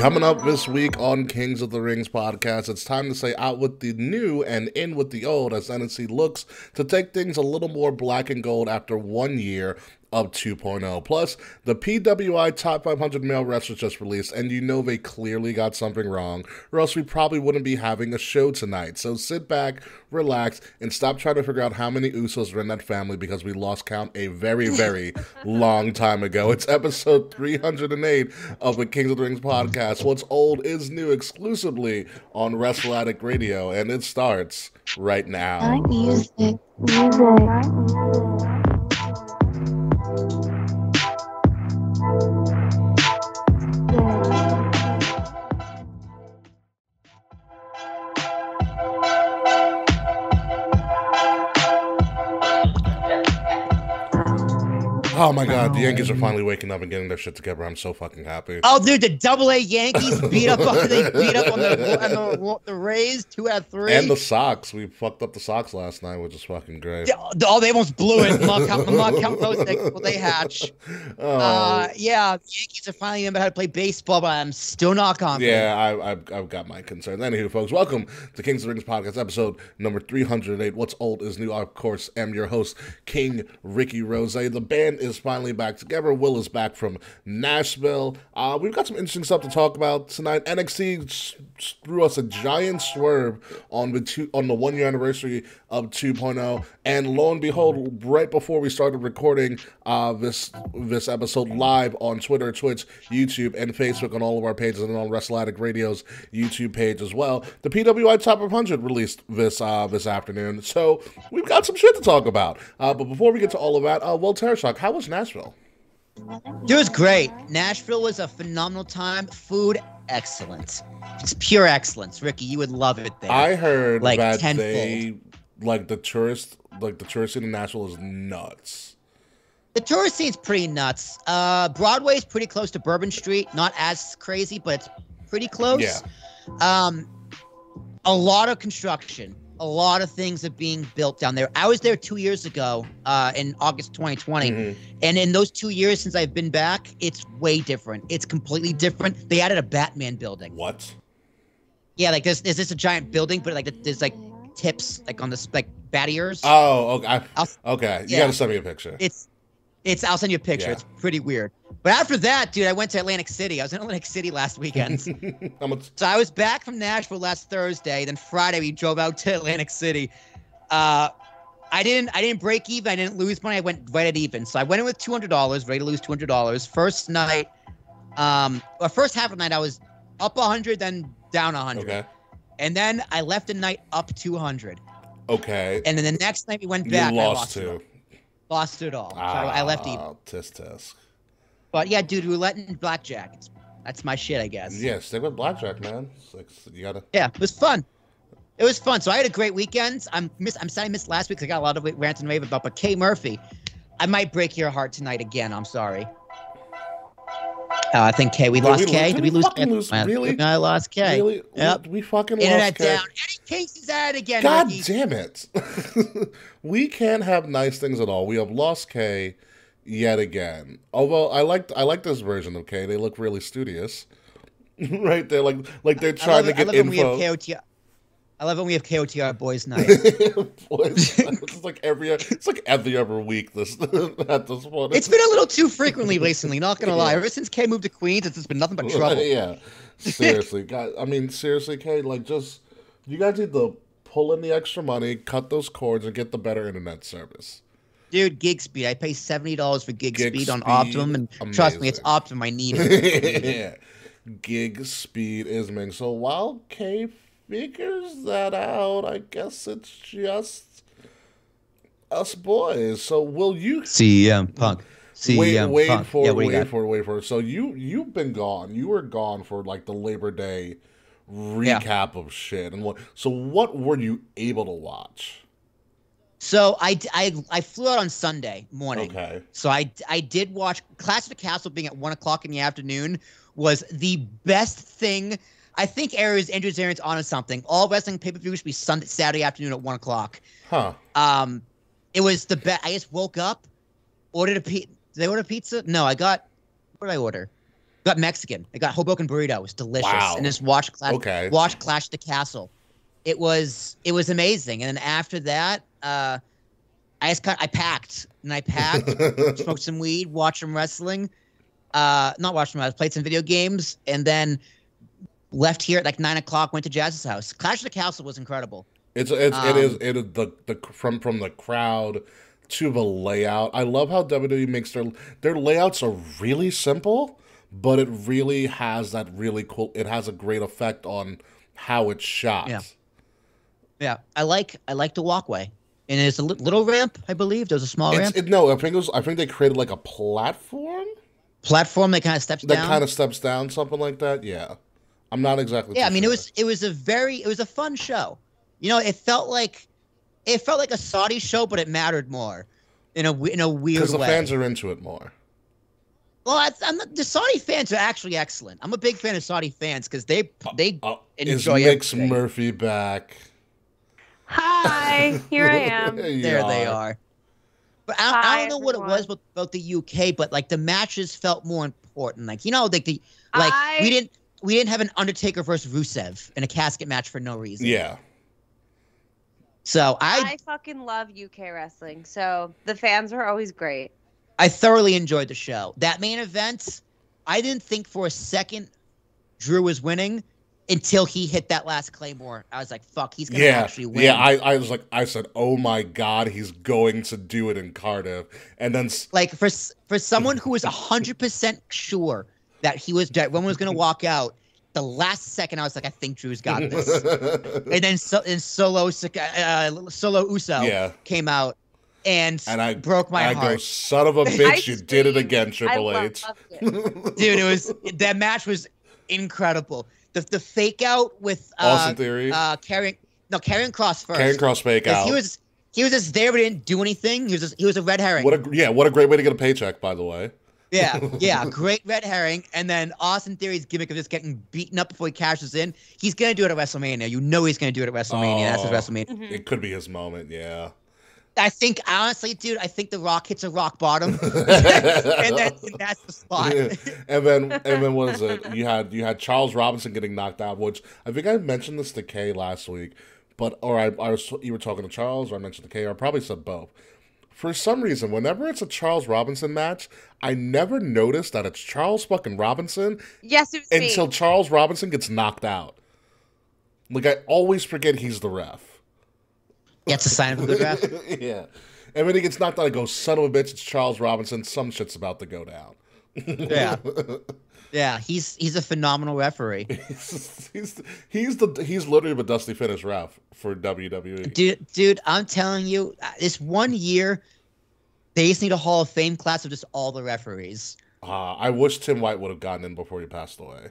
Coming up this week on Kings of the Rings podcast, it's time to say out with the new and in with the old as NXT looks to take things a little more black and gold after 1 year of 2.0. Plus, the PWI Top 500 Male Wrestlers just released, and you know they clearly got something wrong, or else we probably wouldn't be having a show tonight. So sit back, relax, and stop trying to figure out how many Usos are in that family because we lost count a very, very long time ago. It's episode 308 of the Kings of the Rings podcast. What's old is new exclusively on Wrestle Addict Radio, and it starts right now. Music. Oh my god, the Yankees are finally waking up and getting their shit together. I'm so fucking happy. Oh, dude, the Double-A Yankees beat up on the Rays 2 out of 3. And the Sox. We fucked up the Sox last night, which is fucking great. Oh, they almost blew it. I'm not counting those things. They hatch. Yeah, the Yankees are finally learning how to play baseball, but I'm still not confident. Yeah, I've got my concerns. Anywho, folks, welcome to Kings of the Rings podcast, episode number 308. What's old is new. I, of course, am your host, King Rickie Rose. The band is finally back together. Will is back from Nashville. We've got some interesting stuff to talk about tonight. NXT threw us a giant swerve on the 1 year anniversary of 2.0, and lo and behold, right before we started recording this episode live on Twitter, Twitch, YouTube, and Facebook on all of our pages, and on Wrestle Addict Radio's YouTube page as well, the PWI Top 500 released this afternoon. So we've got some shit to talk about. But before we get to all of that, Will Tereshock, how was Nashville? It was great. Nashville was a phenomenal time. Food, excellent. It's pure excellence. Rickie, you would love it there. I heard like that tenfold. they the tourist scene in Nashville is nuts. The tourist scene's pretty nuts. Broadway's pretty close to Bourbon Street. Not as crazy, but it's pretty close. Yeah. A lot of construction. A lot of things are being built down there. I was there 2 years ago, in August 2020. And in those 2 years since I've been back, it's way different. It's completely different. They added a Batman building. What? Yeah, like there's this a giant building, but like there's like tips like on the like bat ears. Oh, okay. Okay. You Yeah. gotta send me a picture. I'll send you a picture. Yeah. It's pretty weird. But after that, dude, I went to Atlantic City. I was in Atlantic City last weekend. So I was back from Nashville last Thursday. Then Friday we drove out to Atlantic City. I didn't break even. I didn't lose money. I went right at even. So I went in with $200, ready to lose $200. First night, or first half of the night, I was up 100, then down 100. Okay. And then I left the night up 200. Okay. And then the next night we went back. You I lost it all. too. Lost it all. So I left even. Tisk. But yeah, dude, roulette and blackjack. That's my shit, I guess. Yeah, stick with blackjack, man. You gotta. Yeah, it was fun. It was fun. So I had a great weekend. I'm sorry I missed last week because I got a lot of rant and rave about. But Kay Murphy, I might break your heart tonight again. I'm sorry. I think Kay. We lost Kay. Did we lose? Really? I lost Kay. Really? Yep. We fucking Internet lost Kay. down. Eddie Casey's at it again. God Rickie. damn it. We can't have nice things at all. We have lost Kay yet again. Although I like this version of Kay. They look really studious. Right? They're like they're trying to get info. I love when we have KOTR boys night. It's like every other week at this point. It's been a little too frequently recently, not gonna lie. Ever since Kay moved to Queens, it's just been nothing but trouble. Yeah. Seriously. God, I mean, seriously, Kay, like just you guys need to pull in the extra money, cut those cords, and get the better internet service. Dude, gig speed. I pay $70 for gig speed on Optimum, and amazing. Trust me, it's Optimum. I need it. Yeah. Gig speed is amazing. So while Kay figures that out, I guess it's just us boys. So will you CM Punk? Wait Punk. for Yeah, it. So you've been gone. You were gone for like the Labor Day recap of shit. And what were you able to watch? So I flew out on Sunday morning. Okay. So I did watch Clash of the Castle being at 1 o'clock in the afternoon was the best thing. I think Andrew Zarian's onto something. All wrestling pay-per-views should be Saturday afternoon at 1 o'clock. Huh. It was the best. I just woke up, ordered a pizza. Did I order pizza? No, I got. What did I order? Got Mexican. I got Hoboken burrito. It was delicious. Wow. And just watch Clash the Castle. It was amazing. And then after that, I packed smoked some weed, watched some wrestling. Not watched them. I played some video games, and then left here at like 9 o'clock. Went to Jazz's house. Clash of the Castle was incredible. It is the from the crowd to the layout. I love how WWE makes their layouts are really simple, but it really has that really cool. It has a great effect on how it's shot. Yeah. I like the walkway, and it's a little ramp. I believe there's a small ramp. I think they created like a platform. Platform that kind of steps down. That kind of steps down, something like that. Yeah, I'm not exactly. Yeah, I mean, sure. it was a fun show. You know, it felt like a Saudi show, but it mattered more in a weird way. Because the fans are into it more. Well, the Saudi fans are actually excellent. I'm a big fan of Saudi fans because they enjoy it. Is Mix Murphy back? Hi, here I am. There they are. But I don't know what it was about the UK, but like the matches felt more important. Like, you know, we didn't have an Undertaker versus Rusev in a casket match for no reason. Yeah. So I fucking love UK wrestling. So the fans are always great. I thoroughly enjoyed the show. That main event, I didn't think for a second Drew was winning until he hit that last Claymore. I was like, fuck, he's going to actually win. Yeah, I said, oh my God, he's going to do it in Cardiff. And then like for someone who was 100% sure that one was going to walk out, the last second I was like, I think Drew's got this. And then Solo Uso came out. And I broke my heart. I go, son of a bitch, you did it again, Triple H. Dude, that match was incredible. The fake out with Austin Theory, Karrion Kross first. Karrion Kross fake out. He was just there but didn't do anything. He was a red herring. What a great way to get a paycheck, by the way. Yeah, great red herring. And then Austin Theory's gimmick of just getting beaten up before he cashes in. He's gonna do it at WrestleMania. You know he's gonna do it at WrestleMania. That's his WrestleMania. Mm-hmm. It could be his moment. Yeah. I think honestly, dude, The Rock hits a rock bottom, and that's the spot. Yeah. And then what is it? You had Charles Robinson getting knocked out, which I think I mentioned this to Kay last week, but you were talking to Charles, or I mentioned to Kay, or I probably said both. For some reason, whenever it's a Charles Robinson match, I never notice that it's Charles fucking Robinson. Yes, it was until Charles Robinson gets knocked out. Like I always forget he's the ref. Yeah, it's a sign of a good ref. Yeah. And when he gets knocked out, I go, son of a bitch, it's Charles Robinson. Some shit's about to go down. Yeah. Yeah, he's a phenomenal referee. he's literally the Dusty Finish ref for WWE. Dude, I'm telling you, this 1 year, they just need a Hall of Fame class of just all the referees. I wish Tim White would have gotten in before he passed away.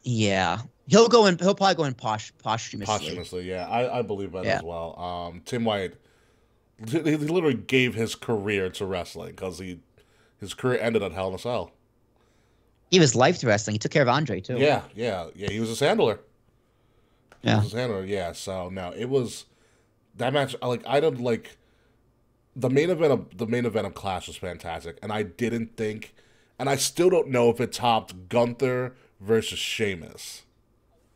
Yeah. He'll probably go in posthumously. Posthumously, yeah. I believe that as well. Tim White, he literally gave his career to wrestling because his career ended at Hell in a Cell. He was life to wrestling. He took care of Andre, too. Yeah. He was a handler. Yeah. He was a handler, yeah. So, no, it was... That match, I don't like... The main event of Clash was fantastic, and I didn't think... And I still don't know if it topped Gunther versus Sheamus.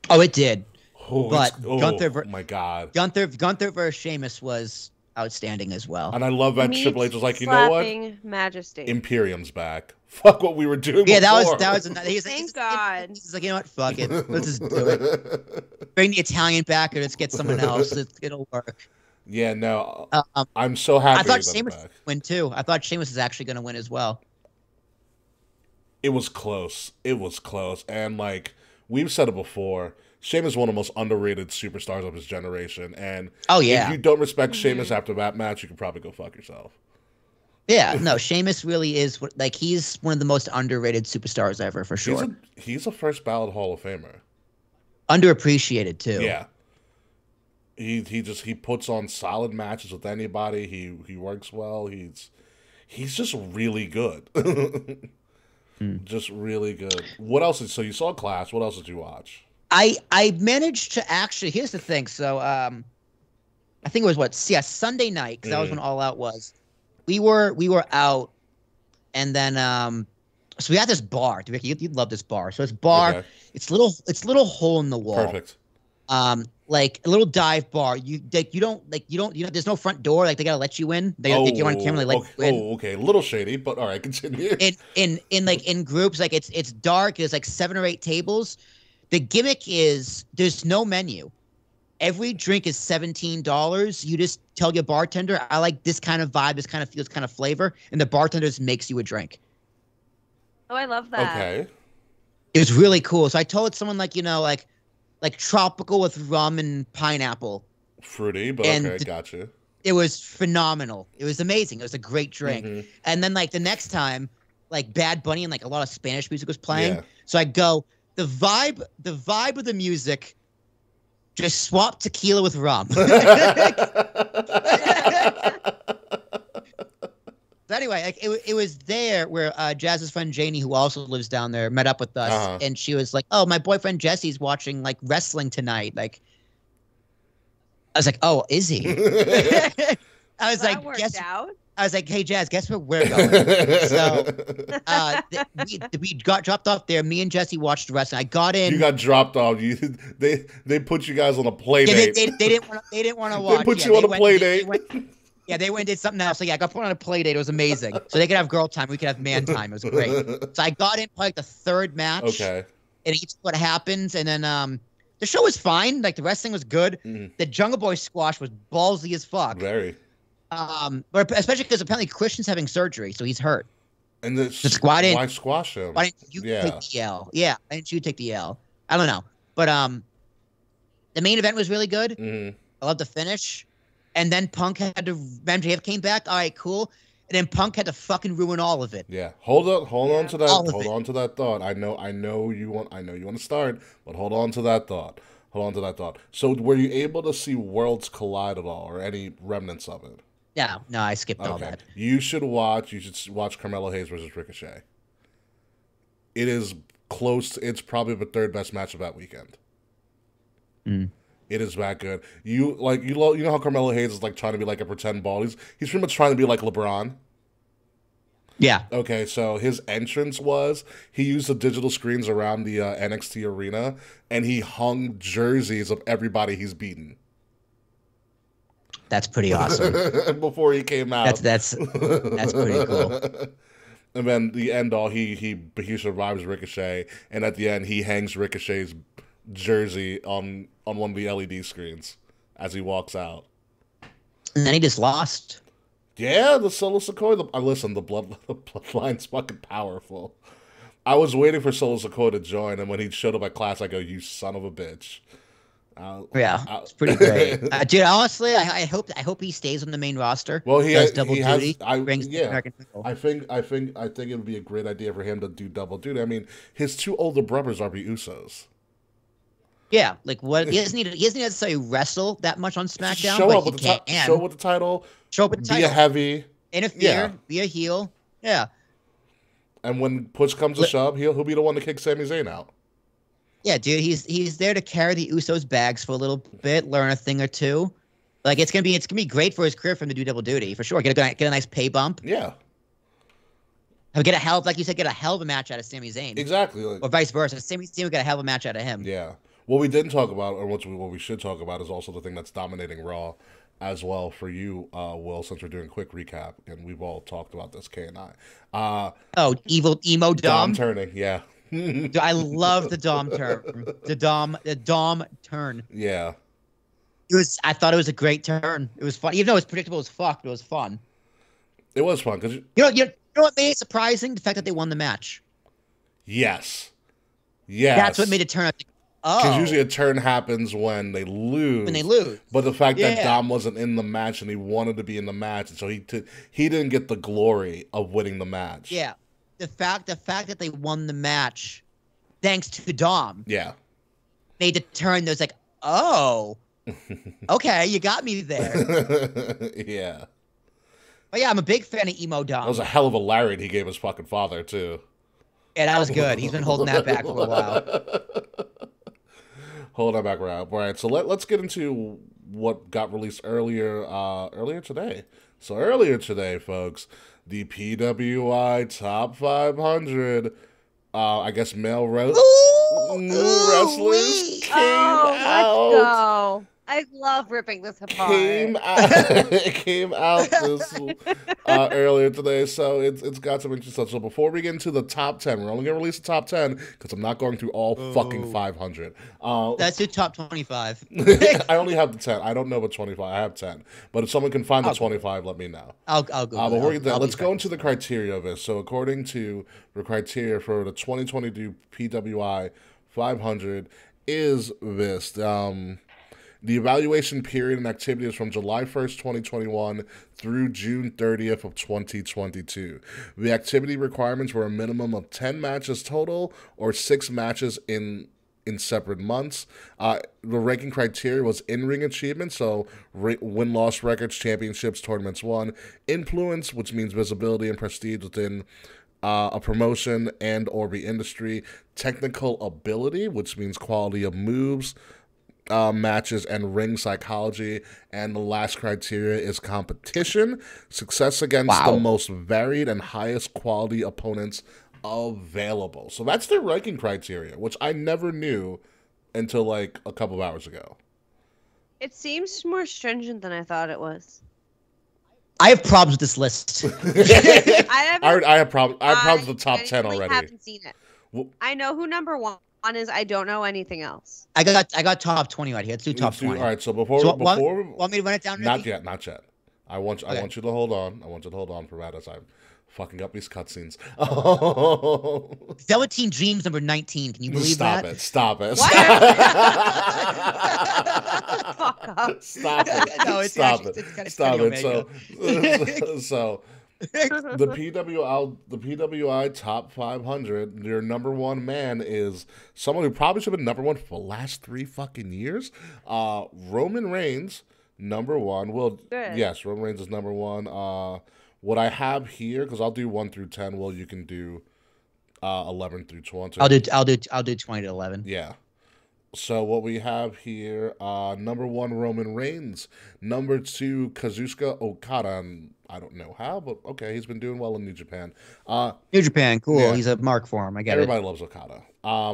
Oh, it did. Gunther, my God. Gunther versus Sheamus was outstanding as well. And I love that Triple H was like, you know what? Majesty. Imperium's back. Fuck what we were doing before. That was Thank God. He's like, you know what? Fuck it. Let's just do it. Bring the Italian back, or let's get someone else. It'll work. Yeah, no. I'm so happy. I thought Sheamus would win too. I thought Sheamus was actually going to win as well. It was close. And like we've said it before, Sheamus is one of the most underrated superstars of his generation. And if you don't respect Sheamus after that match, you can probably go fuck yourself. Yeah, no, Sheamus really is he's one of the most underrated superstars ever, for sure. He's a first ballot Hall of Famer. Underappreciated too. Yeah. He puts on solid matches with anybody. He works well. He's just really good. Just really good. What else? So you saw Clash. What else did you watch? I managed to actually. Here's the thing. So I think it was Sunday night, because that was when All Out was. We were out, and then So we had this bar, Ricky. You'd love this bar. So this bar, it's little hole in the wall. Perfect. Like a little dive bar. You don't. There's no front door. Like they gotta let you in. They get on camera. They let you in. Oh, okay. A little shady, but all right, continue. In groups, like it's dark. There's like 7 or 8 tables. The gimmick is there's no menu. Every drink is $17. You just tell your bartender, I like this kind of vibe, this kind of feel, this kind of flavor, and the bartender just makes you a drink. Oh, I love that. Okay. It was really cool. So I told someone like tropical with rum and pineapple. Fruity, but okay, gotcha. It was phenomenal. It was amazing. It was a great drink. Mm-hmm. And then like the next time, like Bad Bunny and like a lot of Spanish music was playing. Yeah. So I go, the vibe of the music, just swap tequila with rum. So anyway, like it was there where Jazz's friend Janie, who also lives down there, met up with us, and she was like, "Oh, my boyfriend Jesse's watching like wrestling tonight." Like, I was like, "Oh, is he?" I was that like, "Guess." Out. I was like, "Hey, Jazz, guess where we're going?" So we got dropped off there. Me and Jesse watched wrestling. I got in. You got dropped off. They put you guys on a play date. They didn't want to watch. They put you on a play date. Yeah, they went and did something else. So yeah, I got put on a play date. It was amazing. So they could have girl time. We could have man time. It was great. So I got in like the 3rd match. Okay. And each what happens, and then the show was fine. Like the wrestling was good. Mm. The Jungle Boy squash was ballsy as fuck. Very. But especially because apparently Christian's having surgery, so he's hurt. And why squash him? Why didn't you take the L? Yeah, why didn't you take the L? I don't know. But the main event was really good. Mm-hmm. I loved the finish. And then Punk had to MJF came back. All right, cool. And then Punk had to fucking ruin all of it. Yeah. Hold on to that. Hold on to that thought. I know you want to start, but hold on to that thought. So were you able to see Worlds Collide at all, or any remnants of it? No, I skipped all that. You should watch Carmelo Hayes versus Ricochet. It is close. It's probably the 3rd best match of that weekend. It is that good. You know how Carmelo Hayes is like trying to be like a pretend ball. He's pretty much trying to be like LeBron. Yeah. Okay, so his entrance was he used the digital screens around the NXT arena, and he hung jerseys of everybody he's beaten. That's pretty awesome. Before he came out. That's pretty cool. And then the end all, he survives Ricochet, and at the end he hangs Ricochet's jersey on one of the LED screens as he walks out. And then he just lost. Yeah, the Solo Sikoa. Listen, the bloodline's fucking powerful. I was waiting for Solo Sikoa to join, and when he showed up at class, I go, "You son of a bitch." It's pretty great, dude. Honestly, I hope he stays on the main roster. Well, he has double duty. I think it would be a great idea for him to do double duty. I mean, his 2 older brothers are the Usos. Yeah, like what? He doesn't need to necessarily wrestle that much on SmackDown. Show up with the title. Show up with the title. Be a heavy. Interfere. Be a heel. Yeah. And when push comes to shove, he'll be the one to kick Sami Zayn out. Yeah, dude, he's there to carry the Usos' bags for a little bit, learn a thing or two. Like it's gonna be great for his career for him to do double duty for sure. Get a nice pay bump. Yeah. Get a hell of a match out of Sami Zayn. Exactly. Or vice versa. Sami Zayn would get a hell of a match out of him. Yeah. What we didn't talk about, or what we should talk about, is also the thing that's dominating Raw as well for you, Will, since we're doing a quick recap, and we've all talked about this, Kay and I. Evil emo Dom? Dom turning, yeah. I love the Dom turn. The Dom turn. Yeah. I thought it was a great turn. It was fun. Even though it was predictable as fuck, it was fun. It was fun. Cause you know what made it surprising? The fact that they won the match. Yes. That's what made it turn out. Because usually a turn happens when they lose. But the fact that Dom wasn't in the match and he wanted to be in the match, and so he didn't get the glory of winning the match. Yeah. The fact that they won the match, thanks to Dom. Yeah. Made the turn. There's like, oh, okay, you got me there. Yeah. But yeah, I'm a big fan of emo Dom. That was a hell of a lariat he gave his fucking father too. Yeah, that was good. He's been holding that back for a while. Hold that back around. All right, so let's get into what got released earlier today. So earlier today, folks, the PWI Top 500. I guess male wrestlers came out. Let's go. I love ripping this apart. Came out this earlier today, so it's got some interesting stuff. So before we get into the top 10, we're only going to release the top 10 because I'm not going through all fucking 500. That's your top 25. I only have the 10. I don't know what 25. I have 10. But if someone can find the 25, let me know. I'll go. Before we get there, let's go into the criteria of this. So according to the criteria for the 2022 PWI 500 is this. The evaluation period and activity is from July 1st, 2021 through June 30th of 2022. The activity requirements were a minimum of 10 matches total or 6 matches in separate months. The ranking criteria was in-ring achievement, so win-loss records, championships, tournaments won. Influence, which means visibility and prestige within a promotion and or the industry. Technical ability, which means quality of moves, matches, and ring psychology. And the last criteria is competition, success against the most varied and highest quality opponents available. So that's their ranking criteria, which I never knew until like a couple of hours ago. It seems more stringent than I thought it was. I have problems with this list. I have problems with the top 10 already. I haven't seen it. Well, I know who number one is. I don't know anything else. I got top 20 right here. Let's do top 20. All right, so before want me to run it down? Not yet. I want you to hold on. I want you to hold on for that as I'm fucking up these cutscenes. Velveteen Dreams number 19. Can you believe that? Stop it. What? Fuck up. Stop it. No, it's Stop actually, it. It's kind of Stop it. So the PWI Top 500, your number one man is someone who probably should have been number one for the last 3 fucking years. Roman Reigns, number one. Well, yes, Roman Reigns is number one. What I have here, because I'll do 1 through 10. Well, you can do 11 through 20. I'll do 20 to 11. Yeah. So what we have here, number 1, Roman Reigns. Number 2, Kazuchika Okada. And I don't know how, but okay, he's been doing well in New Japan. New Japan, cool. Yeah. He's a mark for him. I get Everybody loves Okada.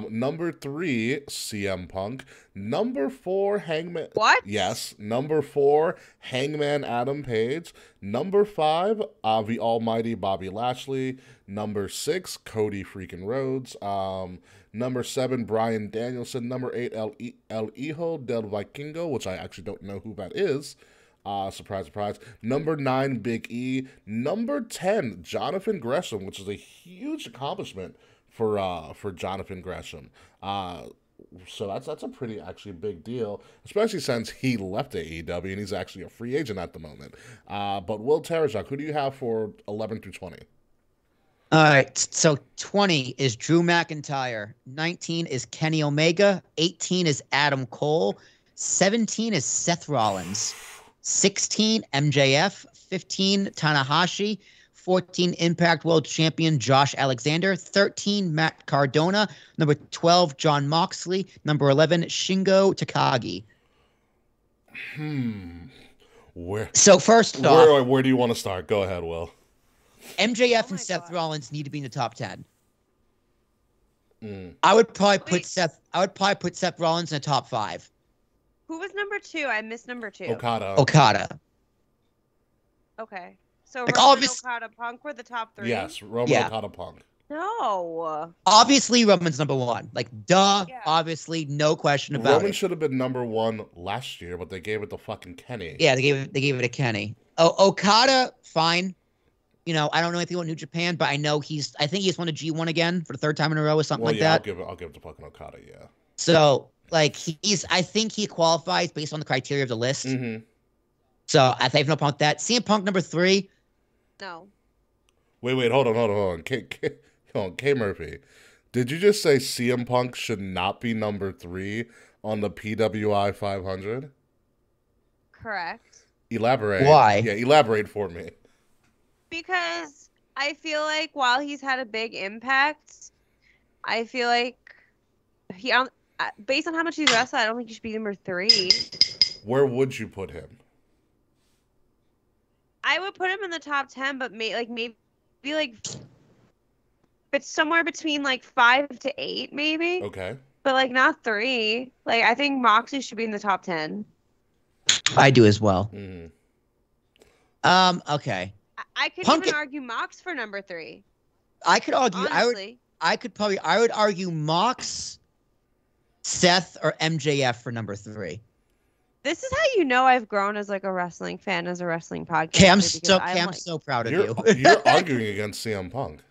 Number 3, CM Punk. Number 4, Hangman. What? Yes. Number 4, Hangman Adam Page. Number 5, the Almighty Bobby Lashley. Number 6, Cody freaking Rhodes. Number 7, Bryan Danielson. Number 8, El Hijo del Vikingo, which I actually don't know who that is. Surprise, surprise. Number 9, Big E. Number 10, Jonathan Gresham, which is a huge accomplishment for Jonathan Gresham. So that's a pretty actually big deal, especially since he left AEW and he's actually a free agent at the moment. But Will Tereshak, who do you have for 11 through 20? All right, so 20 is Drew McIntyre, 19 is Kenny Omega, 18 is Adam Cole, 17 is Seth Rollins, 16 MJF, 15 Tanahashi, 14 Impact World Champion Josh Alexander, 13 Matt Cardona, number 12 John Moxley, number 11 Shingo Takagi. So first off, where do you want to start? Go ahead, Will. MJF and Seth Rollins need to be in the top 10. I would probably put Seth Rollins in the top 5. Who was number 2? I missed number 2. Okada. Okay. So like Roman, Okada, Punk were the top 3? Yes, Roman, Okada, Punk. No. Obviously, Roman's number 1. Like, duh. Yeah. Obviously, no question about it. Roman should have been number 1 last year, but they gave it to fucking Kenny. Yeah, they gave it to Kenny. Okada, fine. You know, I don't know anything about New Japan, but I know I think he's won a G1 again for the 3rd time in a row or something like that. I'll give it to fucking Okada, yeah. So, like, I think he qualifies based on the criteria of the list. Mm-hmm. So, I have no problem with that. CM Punk, number 3. No. Wait, hold on. K Murphy, did you just say CM Punk should not be number 3 on the PWI 500? Correct. Elaborate. Why? Yeah, elaborate for me. Because I feel like while he's had a big impact, I feel like based on how much he's wrestled, I don't think he should be number 3. Where would you put him? I would put him in the top 10, but maybe like it's somewhere between like 5 to 8, maybe. Okay. But like not 3. Like I think Moxley should be in the top 10. I do as well. Mm-hmm. Okay. I could even argue Mox for number 3. I could argue. Honestly. I would argue Mox, Seth, or MJF for number 3. This is how you know I've grown as like a wrestling fan, as a wrestling podcast. Okay, I'm so proud of you. You're arguing against CM Punk.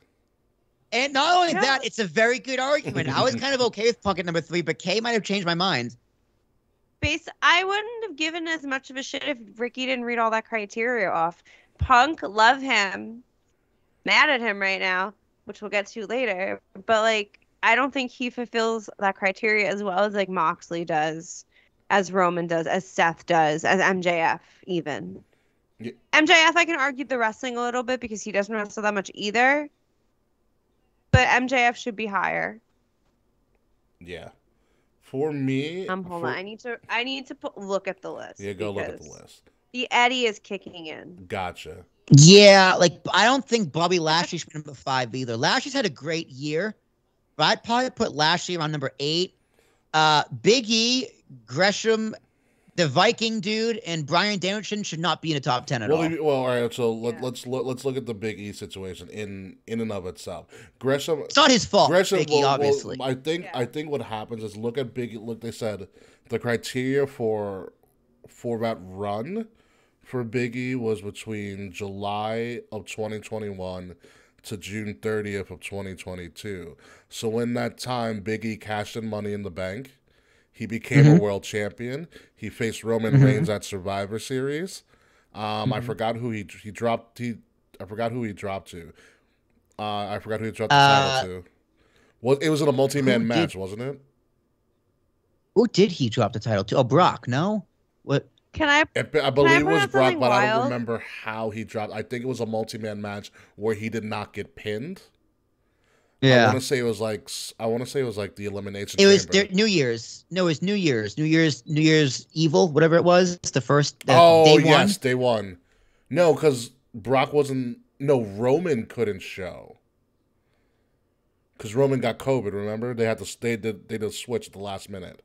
And not only that, it's a very good argument. I was kind of okay with Punk at number 3, but Kay might have changed my mind. I wouldn't have given as much of a shit if Rickie didn't read all that criteria off. Punk, love him. Mad at him right now, which we'll get to later. But like, I don't think he fulfills that criteria as well as like Moxley does, as Roman does, as Seth does, as MJF even. Yeah. MJF, I can argue the wrestling a little bit because he doesn't wrestle that much either. But MJF should be higher. Yeah. For me, hold on. I need to look at the list. Yeah, go look at the list. The Eddie is kicking in. Gotcha. Yeah, like I don't think Bobby Lashley should be number 5 either. Lashley's had a great year, but I'd probably put Lashley around number 8. Big E, Gresham, the Viking dude, and Bryan Danielson should not be in the top 10 at all. Well, all right. So let's look at the Big E situation in and of itself. Gresham. It's not his fault. Gresham, Big E, obviously. I think what happens is look at Big E. Look, they said the criteria for that run for Big E was between July of 2021 to June 30th of 2022. So in that time, Big E cashed in Money in the Bank. He became a world champion. He faced Roman Reigns at Survivor Series. I forgot who he dropped. I forgot who he dropped to. I forgot who he dropped the title to. Well, it was in a multi-man match, wasn't it? Who did he drop the title to? Oh, Brock. No. What? I believe it was Brock, but I don't remember how he dropped. I think it was a multi-man match where he did not get pinned. Yeah. I want to say it was like the elimination. It was New Year's. No, it was New Year's. New Year's Evil, whatever it was. The first. Day one. No, because Brock wasn't. No, Roman couldn't show. Because Roman got COVID. Remember, they did a switch at the last minute.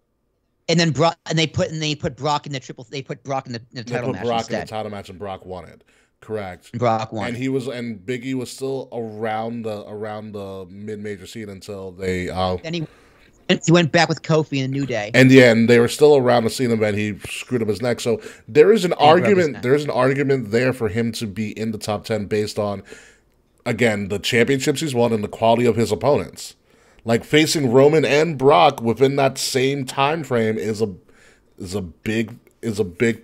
And then they put Brock in the triple. They put Brock in the title match. They put Brock in the title match, and Brock won it. Correct. Brock won. And Big E was still around the mid-major scene until they. Then he went back with Kofi in New Day. And they were still around the scene, and then he screwed up his neck. So there is an argument. There's an argument there for him to be in the top 10 based on, again, the championships he's won and the quality of his opponents. Like facing Roman and Brock within that same time frame is a big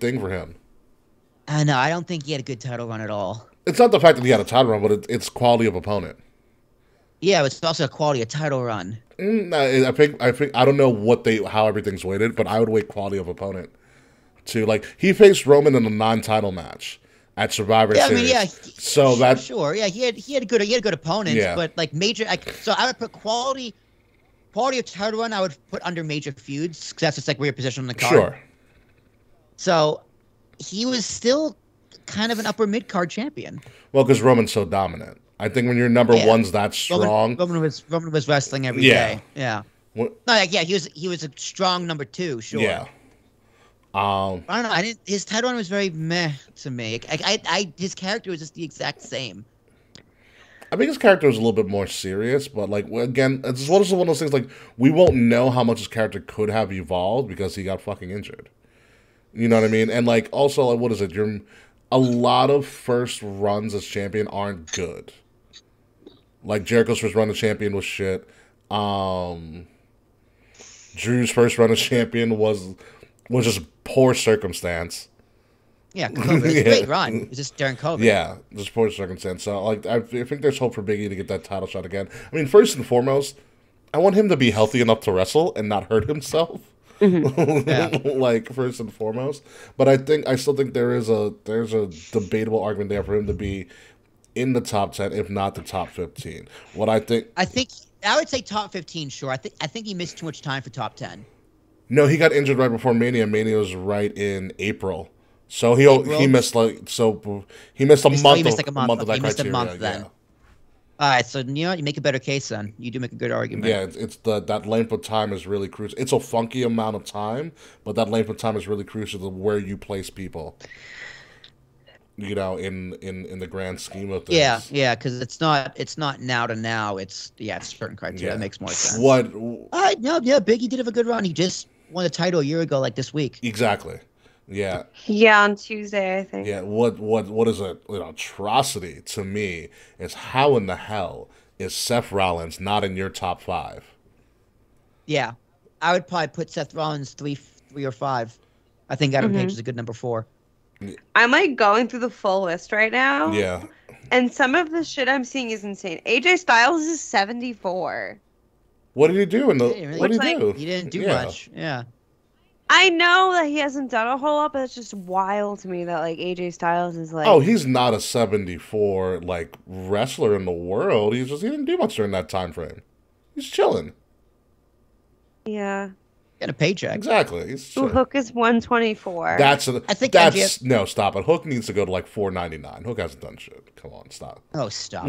thing for him. No, I don't think he had a good title run at all. It's not the fact that he had a title run, but it's quality of opponent. Yeah, it's also a quality of title run. I think I don't know how everything's weighted, but I would weight quality of opponent too. Like he faced Roman in a non-title match at Survivor Series. I mean, yeah. So that's sure. Yeah, he had good opponents, but like major. So I would put quality of title run. I would put under major feuds because that's just like where you're positioned on the card. Sure. So he was still kind of an upper mid card champion. Well, because Roman's so dominant. I think when your number one's that strong, Roman was wrestling every day. Yeah. He was a strong number 2. Sure. Yeah. I don't know. His title run was very meh to me. His character was just the exact same. I think his character was a little bit more serious, but like again, it's one of those things. Like we won't know how much his character could have evolved because he got fucking injured. You know what I mean? And like also, like what is it? A lot of first runs as champion aren't good. Like Jericho's first run as champion was shit. Drew's first run as champion was just poor circumstance. Yeah, COVID. It's a great run. It was just during COVID. Yeah, just poor circumstance. So like I think there's hope for Big E to get that title shot again. I mean, first and foremost, I want him to be healthy enough to wrestle and not hurt himself. Like first and foremost. But I still think there's a debatable argument there for him to be in the top 10, if not the top 15. I think I would say top 15. Sure. I think he missed too much time for top 10. No, he got injured right before Mania. Mania was right in April So he missed he missed a month. He missed like a month. Of that he missed criteria, a month then. All right, so you know what? You make a better case then. You do make a good argument. Yeah, it's that length of time is really crucial. It's a funky amount of time, but that length of time is really crucial to where you place people. You know, in the grand scheme of things. Yeah, because it's not now to now. It's certain criteria. Yeah. That makes more sense. Biggie did have a good run. He just won the title a year ago, like this week. Exactly. Yeah. Yeah, on Tuesday, I think. Yeah. What is an atrocity to me is how in the hell is Seth Rollins not in your top 5? Yeah, I would probably put Seth Rollins 3 or 5. I think Adam Page is a good number 4. I'm like going through the full list right now. Yeah. And some of the shit I'm seeing is insane. AJ Styles is 74. What did he do what did he do? He didn't do much. Yeah. I know that he hasn't done a whole lot, but it's just wild to me that like AJ Styles is like. Oh, he's not a 74 like wrestler in the world. He didn't do much during that time frame. He's chilling. Yeah. Get a paycheck. Exactly. Hook is 124. No, stop it. Hook needs to go to like 499. Hook hasn't done shit. Come on, stop. Oh, stop.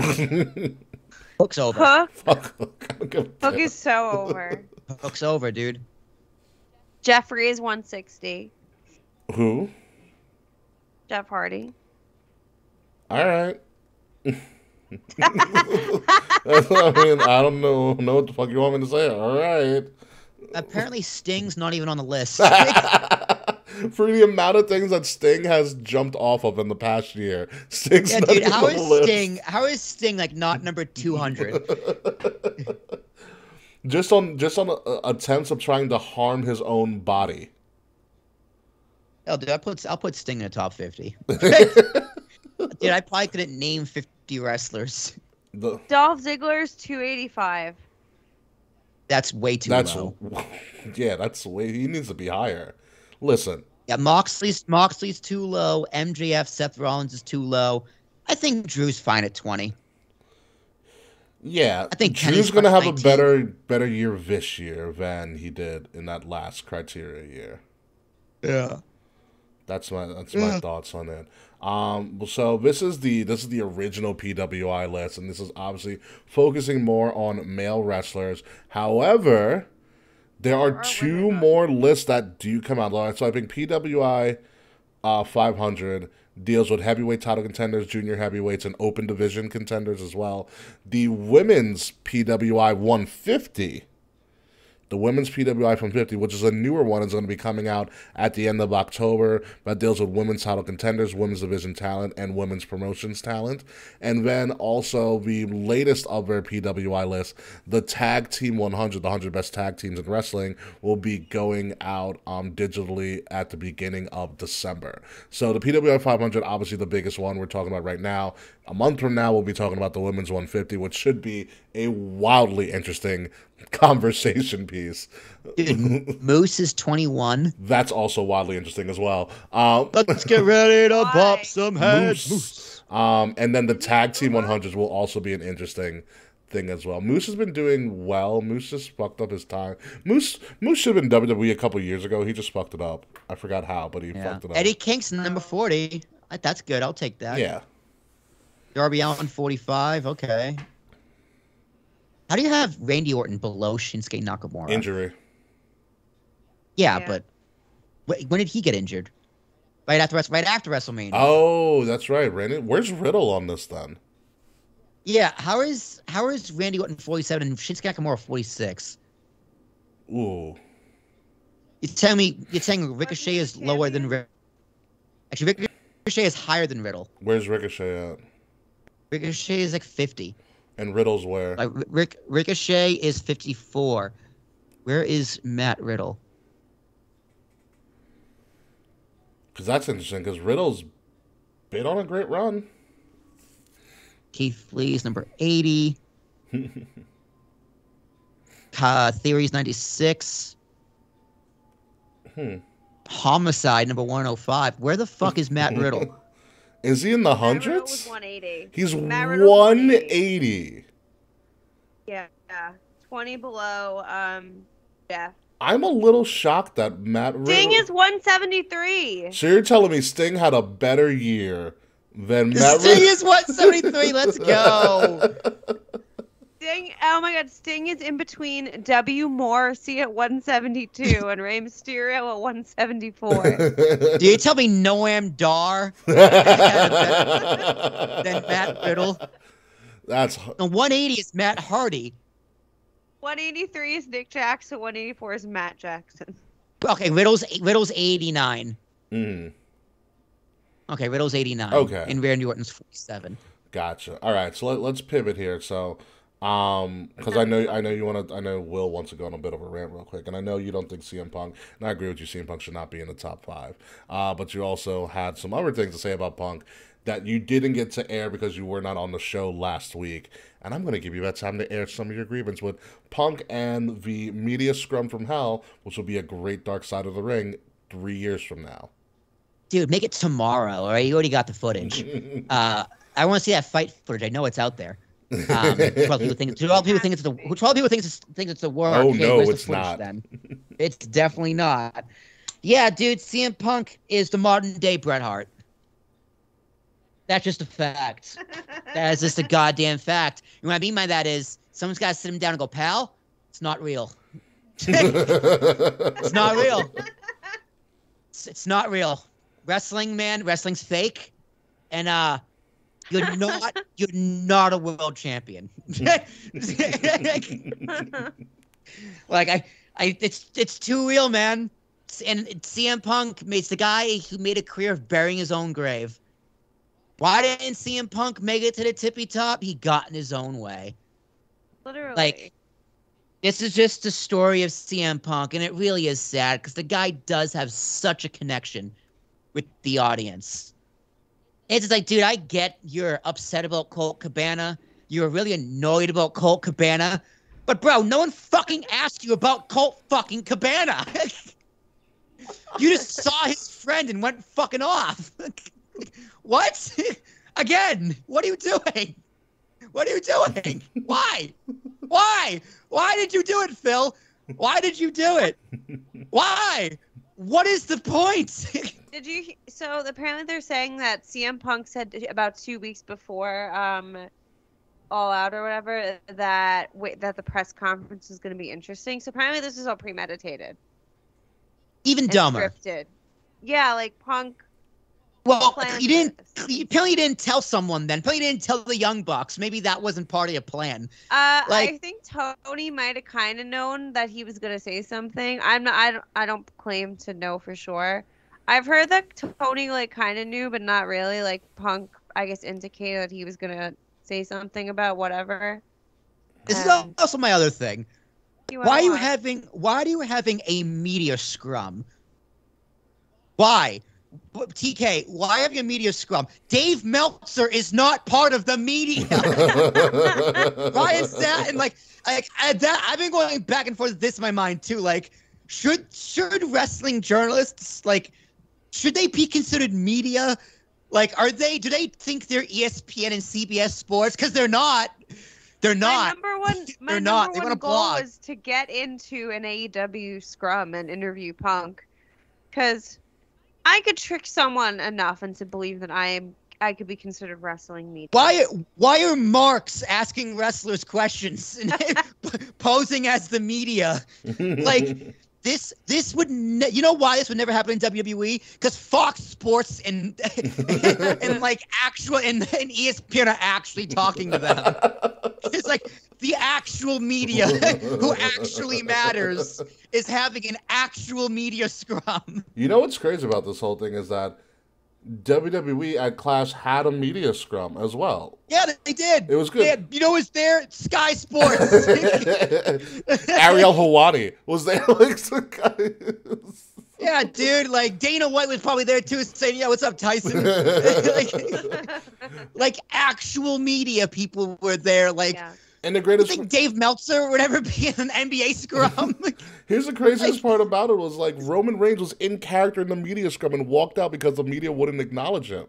Hook's over. Fuck Hook. Hook is so over. Hook's over, dude. Jeffrey is 160. Who? Jeff Hardy. All right. I don't know what the fuck you want me to say. All right. Apparently, Sting's not even on the list. For the amount of things that Sting has jumped off of in the past year, Sting's not dude, even on the list. How is Sting like not number 200? just on attempts of trying to harm his own body. Oh, dude, I'll put Sting in the top 50. Dude, I probably couldn't name 50 wrestlers. Dolph Ziggler's 285. That's way too low. Yeah, that's way. He needs to be higher. Listen. Yeah, Moxley's too low. MJF, Seth Rollins is too low. I think Drew's fine at 20. Yeah, I think Drew's going to have 19. a better year this year than he did in that last criteria year. Yeah. That's my thoughts on it. So this is the original PWI list, and this is obviously focusing more on male wrestlers. However, there are 2 more lists that do come out. So I think PWI 500 deals with heavyweight title contenders, junior heavyweights, and open division contenders as well. The women's PWI 150. The women's PWI from 50, which is a newer one, is going to be coming out at the end of October. That deals with women's title contenders, women's division talent, and women's promotions talent. And then also the latest of their PWI list, the Tag Team 100, the 100 best tag teams in wrestling, will be going out digitally at the beginning of December. So the PWI 500, obviously the biggest one we're talking about right now. A month from now, we'll be talking about the women's 150, which should be a wildly interesting conversation piece. Dude, Moose is 21. That's also wildly interesting as well. Let's get ready to pop some heads. Moose. And then the Tag Team 100s will also be an interesting thing as well. Moose has been doing well. Moose just fucked up his time. Moose should have been WWE a couple years ago. He just fucked it up. I forgot how, but he fucked it up. Eddie Kingston, number 40. That's good. I'll take that. Yeah. Darby Allin, 45. Okay. How do you have Randy Orton below Shinsuke Nakamura? Injury. Yeah, but when did he get injured? Right after WrestleMania. Oh, that's right. Randy. Where's Riddle on this then? Yeah, how is Randy Orton 47 and Shinsuke Nakamura 46? Ooh. You're saying Ricochet is lower than Riddle? Actually, Ricochet is higher than Riddle. Where's Ricochet at? Ricochet is like 50. And Riddle's where? Like Ricochet is 54. Where is Matt Riddle? Because that's interesting. Because Riddle's been on a great run. Keith Lee's number 80. Theory's 96. Homicide number 105. Where the fuck is Matt Riddle? Is he in the hundreds? Was 180. He's 180. Yeah, 20 below Jeff. I'm a little shocked that Matt Riddle... Sting is 173. So you're telling me Sting had a better year than Matt Riddle? Sting is 173. Let's go. Sting, oh my God, Sting is in between W. Morrissey at 172 and Rey Mysterio at 174. Do you tell me Noam Dar than Matt Riddle? That's... And 180 is Matt Hardy. 183 is Nick Jackson. 184 is Matt Jackson. Okay, Riddle's 89. Mm. Okay, Riddle's 89. Okay. And Randy Orton's 47. Gotcha. All right, so let's pivot here. So, because I know Will wants to go on a bit of a rant real quick, and I know you don't think CM Punk, and I agree with you, CM Punk should not be in the top 5. But you also had some other things to say about Punk that you didn't get to air because you were not on the show last week. And I'm going to give you that time to air some of your grievance with Punk and the Media Scrum from Hell, which will be a great Dark Side of the Ring 3 years from now. Dude, make it tomorrow, all right? You already got the footage. I want to see that fight footage. I know it's out there. 12 people think it's the world. Oh, okay, no, the it's footage, not. Then? It's definitely not. Yeah, dude, CM Punk is the modern day Bret Hart. That's just a fact. That is just a goddamn fact. And what I mean by that is someone's got to sit him down and go, pal, it's not real. It's not real. It's not real. Wrestling, man, wrestling's fake. And you're not a world champion. Like it's too real, man. And CM Punk is the guy who made a career of burying his own grave. Why didn't CM Punk make it to the tippy top? He got in his own way. Literally. Like, this is just the story of CM Punk, and it really is sad because the guy does have such a connection with the audience. It's just like, dude, I get you're upset about Colt Cabana. You're really annoyed about Colt Cabana. But, bro, no one fucking asked you about Colt fucking Cabana. You just saw his friend and went fucking off. What? Again, what are you doing? What are you doing? Why? Why? Why did you do it, Phil? Why did you do it? Why? What is the point? Did you? So apparently they're saying that CM Punk said about 2 weeks before All Out or whatever that the press conference is going to be interesting. So apparently this is all premeditated. Even dumber. Scripted. Yeah, like Punk. Well, you apparently didn't tell someone then. Apparently you didn't tell the Young Bucks. Maybe that wasn't part of your plan. I think Tony might have kind of known that he was gonna say something. I don't claim to know for sure. I've heard that Tony like kind of knew, but not really. Like Punk, I guess, indicated that he was gonna say something about whatever. This is also my other thing. Why are you having a media scrum? Why? TK, why have you a media scrum? Dave Meltzer is not part of the media. Why is that? And I've been going back and forth with this in my mind too. Like, should wrestling journalists should they be considered media? Like, do they think they're ESPN and CBS Sports? Because they're not. They're not. My number one goal was to get into an AEW scrum and interview Punk, because I could trick someone enough into believe that I could be considered wrestling media. Why are marks asking wrestlers questions and posing as the media? Like this would you know why this would never happen in WWE? Because Fox Sports and ESPN are actually talking to them. It's like the actual media who actually matters is having an actual media scrum. You know what's crazy about this whole thing is that WWE at Clash had a media scrum as well. Yeah, they did. It was good. You know, it was there. Sky Sports. Ariel Hawani was there. Yeah, dude. Like Dana White was probably there too, saying, "Yeah, what's up, Tyson?" like actual media people were there. Like, yeah. And the greatest. You think Dave Meltzer would ever be in an NBA scrum? Here's the craziest part about it was Roman Reigns was in character in the media scrum and walked out because the media wouldn't acknowledge him.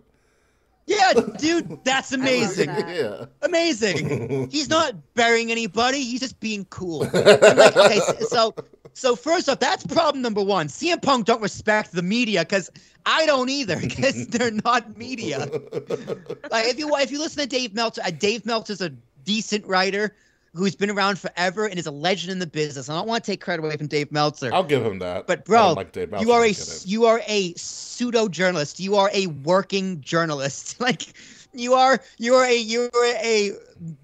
Yeah, dude, that's amazing. Yeah. Amazing. He's not burying anybody. He's just being cool. Okay, so So first off, that's problem number one. CM Punk don't respect the media because I don't either because they're not media. Like if you listen to Dave Meltzer's a decent writer who's been around forever and is a legend in the business. I don't want to take credit away from Dave Meltzer. I'll give him that. But bro, like Dave Meltzer, you are a pseudo journalist. You are a working journalist. Like you are a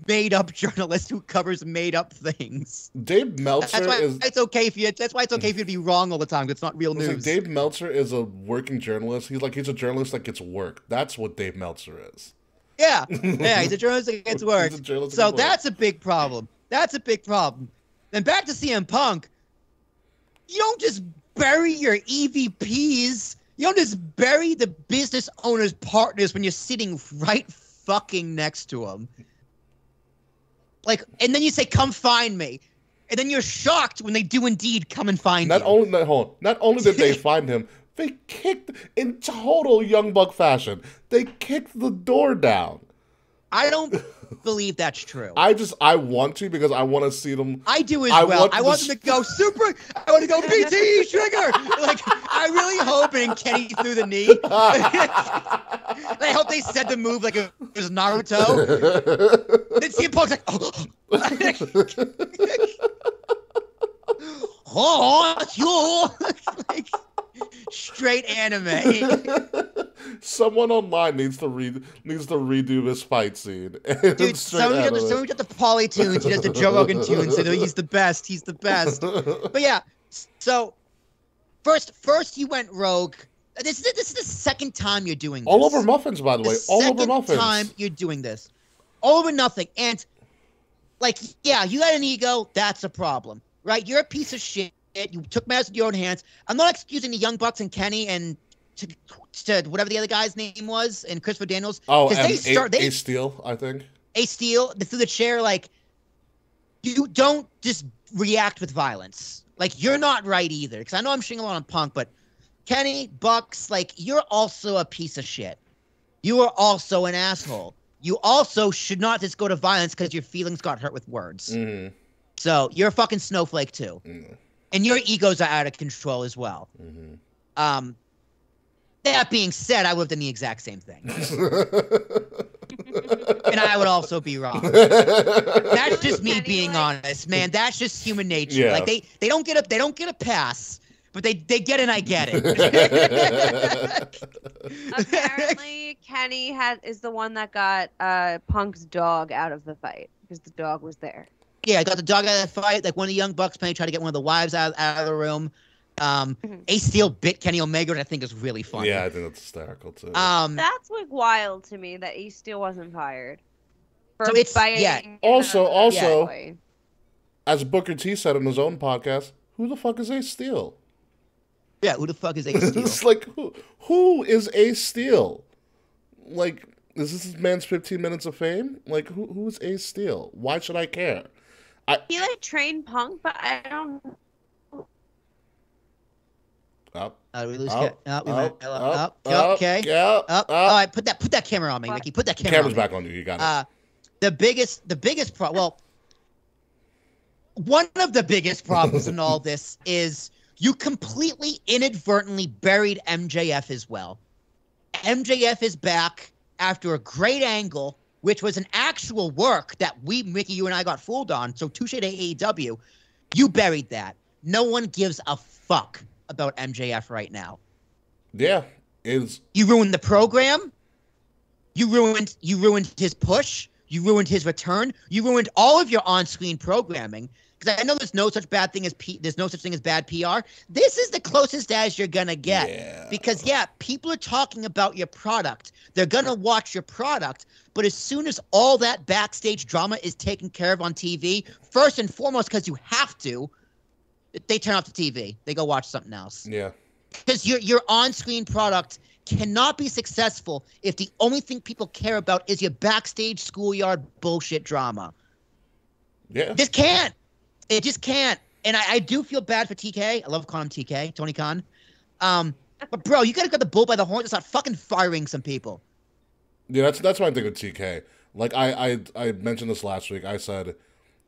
made up journalist who covers made up things. Dave Meltzer That's why it's okay for you to be wrong all the time. It's not real news. Like Dave Meltzer is a working journalist. He's a journalist that gets work. That's what Dave Meltzer is. Yeah, he's a journalist that gets work. So that's a big problem. Then back to CM Punk. You don't just bury your EVPs. You don't just bury the business owner's partners when you're sitting right fucking next to them. Like, and then you say, "Come find me," and then you're shocked when they do indeed come and find you. Not only did they find him, they kicked in total Young Buck fashion. They kicked the door down. I don't believe that's true. I want to because I want to see them. I do as well. I want them to go super. I want to go BTE trigger. Like I really hope and Kenny threw the knee. I hope they said the move like it was Naruto. Then CM Punk's like, oh, you like straight anime. Someone online needs to redo this fight scene. Dude, someone got the Poly tunes. He does the Joe Rogan tunes. He's the best. He's the best. But yeah, so first you went rogue. This is the second time you're doing this. All over muffins, by the way. All over muffins. Second time you're doing this. All over nothing. And like, yeah, you got an ego. That's a problem, right? You're a piece of shit. You took matters into your own hands. I'm not excusing the Young Bucks and Kenny and to whatever the other guy's name was and Christopher Daniels. Oh, Ace Steel, I think. Ace Steel through the chair. Like, you don't just react with violence. Like, you're not right either. Because I know I'm shitting a lot on Punk, but Kenny, Bucks, like, you're also a piece of shit. You are also an asshole. You also should not just go to violence because your feelings got hurt with words. Mm-hmm. So you're a fucking snowflake too. Mm-hmm. And your egos are out of control as well. Mm-hmm. That being said, I would have done the exact same thing. And I would also be wrong. That's just me being honest, man. That's just human nature. Yeah. Like they don't get a pass, but they get it. I get it. Apparently, Kenny is the one that got Punk's dog out of the fight because the dog was there. Yeah, I got the dog out of the fight. Like one of the Young Bucks tried to get one of the wives out of the room. Ace Steel bit Kenny Omega, and I think is really funny. Yeah, I think that's hysterical too. That's like wild to me that Ace Steel wasn't fired. So it's Also, as Booker T said on his own podcast, who the fuck is Ace Steel? Yeah, who the fuck is Ace Steel? It's like who is Ace Steel? Like, is this man's 15 minutes of fame? Like, who is Ace Steel? Why should I care? He like trained Punk, but I don't. Up. We lose. Okay. All right, put that camera on me, Rickie. Put that camera. Camera's back on you. You got it. The biggest problem. Well, one of the biggest problems in all this is you completely inadvertently buried MJF as well. MJF is back after a great angle, which was an actual work that Rickie, you and I got fooled on. So touche to AEW. You buried that. No one gives a fuck about MJF right now. Yeah, you ruined the program. You ruined his push. You ruined his return. You ruined all of your on-screen programming. Because I know there's no such bad thing as bad PR. This is the closest as you're gonna get. Yeah. Because people are talking about your product. They're gonna watch your product. But as soon as all that backstage drama is taken care of on TV, first and foremost, because you have to, they turn off the TV. They go watch something else. Yeah. Because your on-screen product cannot be successful if the only thing people care about is your backstage schoolyard bullshit drama. Yeah. Just can't. It just can't. And I do feel bad for TK. I love calling him TK, Tony Khan. But bro, you gotta get the bull by the horns and start fucking firing some people. Yeah, that's my thing with TK. Like I mentioned this last week. I said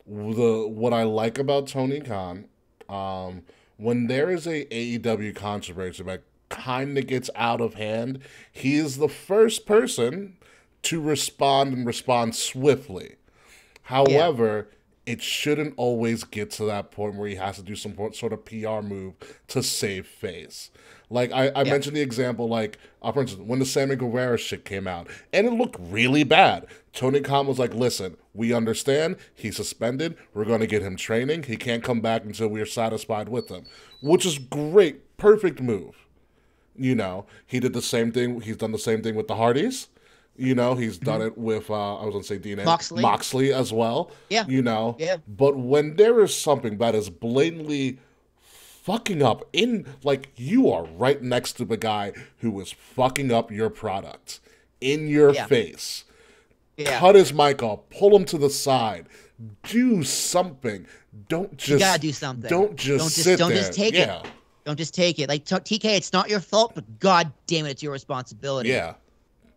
what I like about Tony Khan when there is a AEW controversy that kind of gets out of hand, he is the first person to respond and respond swiftly. However, it shouldn't always get to that point where he has to do some sort of PR move to save face. Like, I mentioned the example, like, for instance, when the Sammy Guevara shit came out, and it looked really bad. Tony Khan was like, listen, we understand, he's suspended, we're going to get him training, he can't come back until we're satisfied with him. Which is great, perfect move. You know, he did the same thing, he's done the same thing with the Hardys. You know, he's done it with, I was going to say DNA. Moxley as well. Yeah. You know. Yeah. But when there is something that is blatantly fucking up like, you are right next to the guy who is fucking up your product in your face. Yeah. Cut his mic off. Pull him to the side. Do something. Don't just... You gotta do something. Don't just sit there. Don't just take it. Don't just take it. Like, TK, it's not your fault, but God damn it, it's your responsibility. Yeah.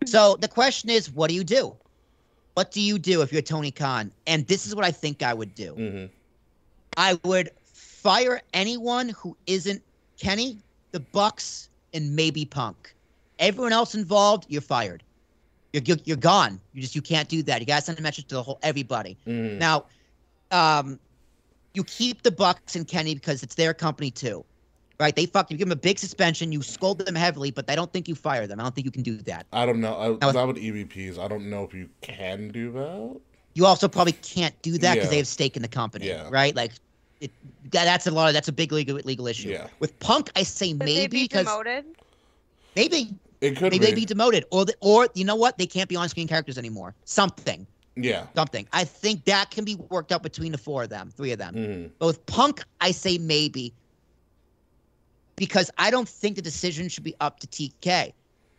So the question is, what do you do? What do you do if you're Tony Khan? And this is what I think I would do. Mm-hmm. I would fire anyone who isn't Kenny, the Bucks, and maybe Punk. Everyone else involved, you're fired. You're gone. You can't do that. You gotta send a message to the whole everybody. Mm-hmm. Now, you keep the Bucks and Kenny because it's their company too. Right, you give them a big suspension. You scold them heavily, but I don't think you fire them. I don't think you can do that. I don't know. Not with EVPs. I don't know if you can do that. You also probably can't do that because they have stake in the company, right? Like, that's a big legal issue. Yeah. With Punk, I say maybe because maybe it could maybe they be demoted, or you know what? They can't be on-screen characters anymore. Something. Yeah. Something. I think that can be worked out between the three of them. Mm-hmm. But with Punk, I say maybe. Because I don't think the decision should be up to TK.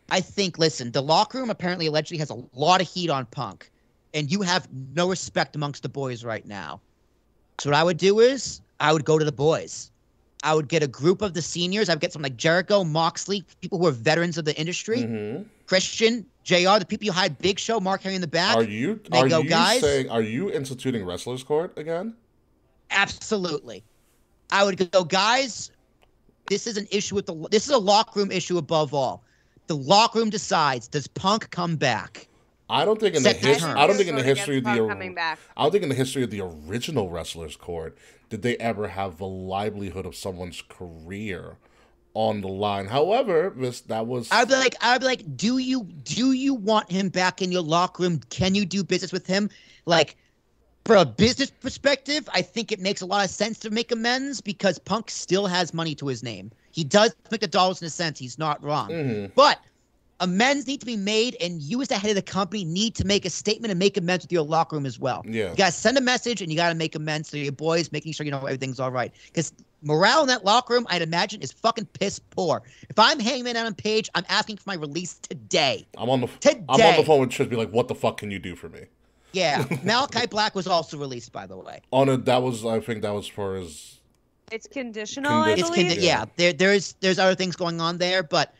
I think, listen, the locker room apparently allegedly has a lot of heat on Punk, and you have no respect amongst the boys right now. So what I would do is I would go to the boys. I would get a group of the seniors. I would get some like Jericho, Moxley, people who are veterans of the industry, Christian, JR, the people you hired, Big Show, Mark Henry in the back. Are you instituting Wrestlers Court again? Absolutely. I would go, guys. This is an issue this is a locker room issue above all. The locker room decides, does Punk come back? I don't think in the history of the original Wrestlers Court did they ever have the livelihood of someone's career on the line. However, I'd be like, do you want him back in your locker room? Can you do business with him? Like, for a business perspective, I think it makes a lot of sense to make amends because Punk still has money to his name. He does make the dollars and the cents. He's not wrong. Mm-hmm. But amends need to be made, and you as the head of the company need to make a statement and make amends with your locker room as well. Yeah. You got to send a message, and you got to make amends to your boys, making sure you know everything's all right. Because morale in that locker room, I'd imagine, is fucking piss poor. If I'm Hangman Adam Page, I'm asking for my release today. I'm on the phone with Trish, be like, what the fuck can you do for me? Yeah, Malachi Black was also released, by the way. I think that was for his. It's conditional. I believe. Yeah, there's other things going on there, but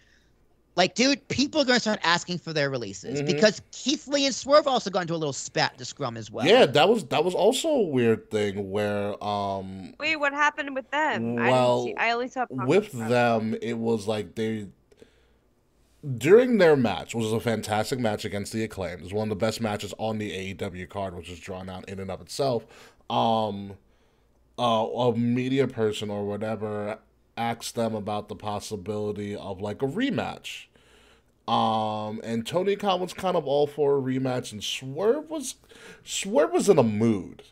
like, dude, people are gonna start asking for their releases because Keith Lee and Swerve also got into a little spat to Scrum as well. Yeah, that was also a weird thing where. Wait, what happened with them? Well, I only saw Punk with them. It was like during their match, which was a fantastic match against the Acclaimed, it was one of the best matches on the AEW card, which is drawn out in and of itself. A media person or whatever asked them about the possibility of like a rematch. And Tony Khan was kind of all for a rematch, and Swerve was in a mood.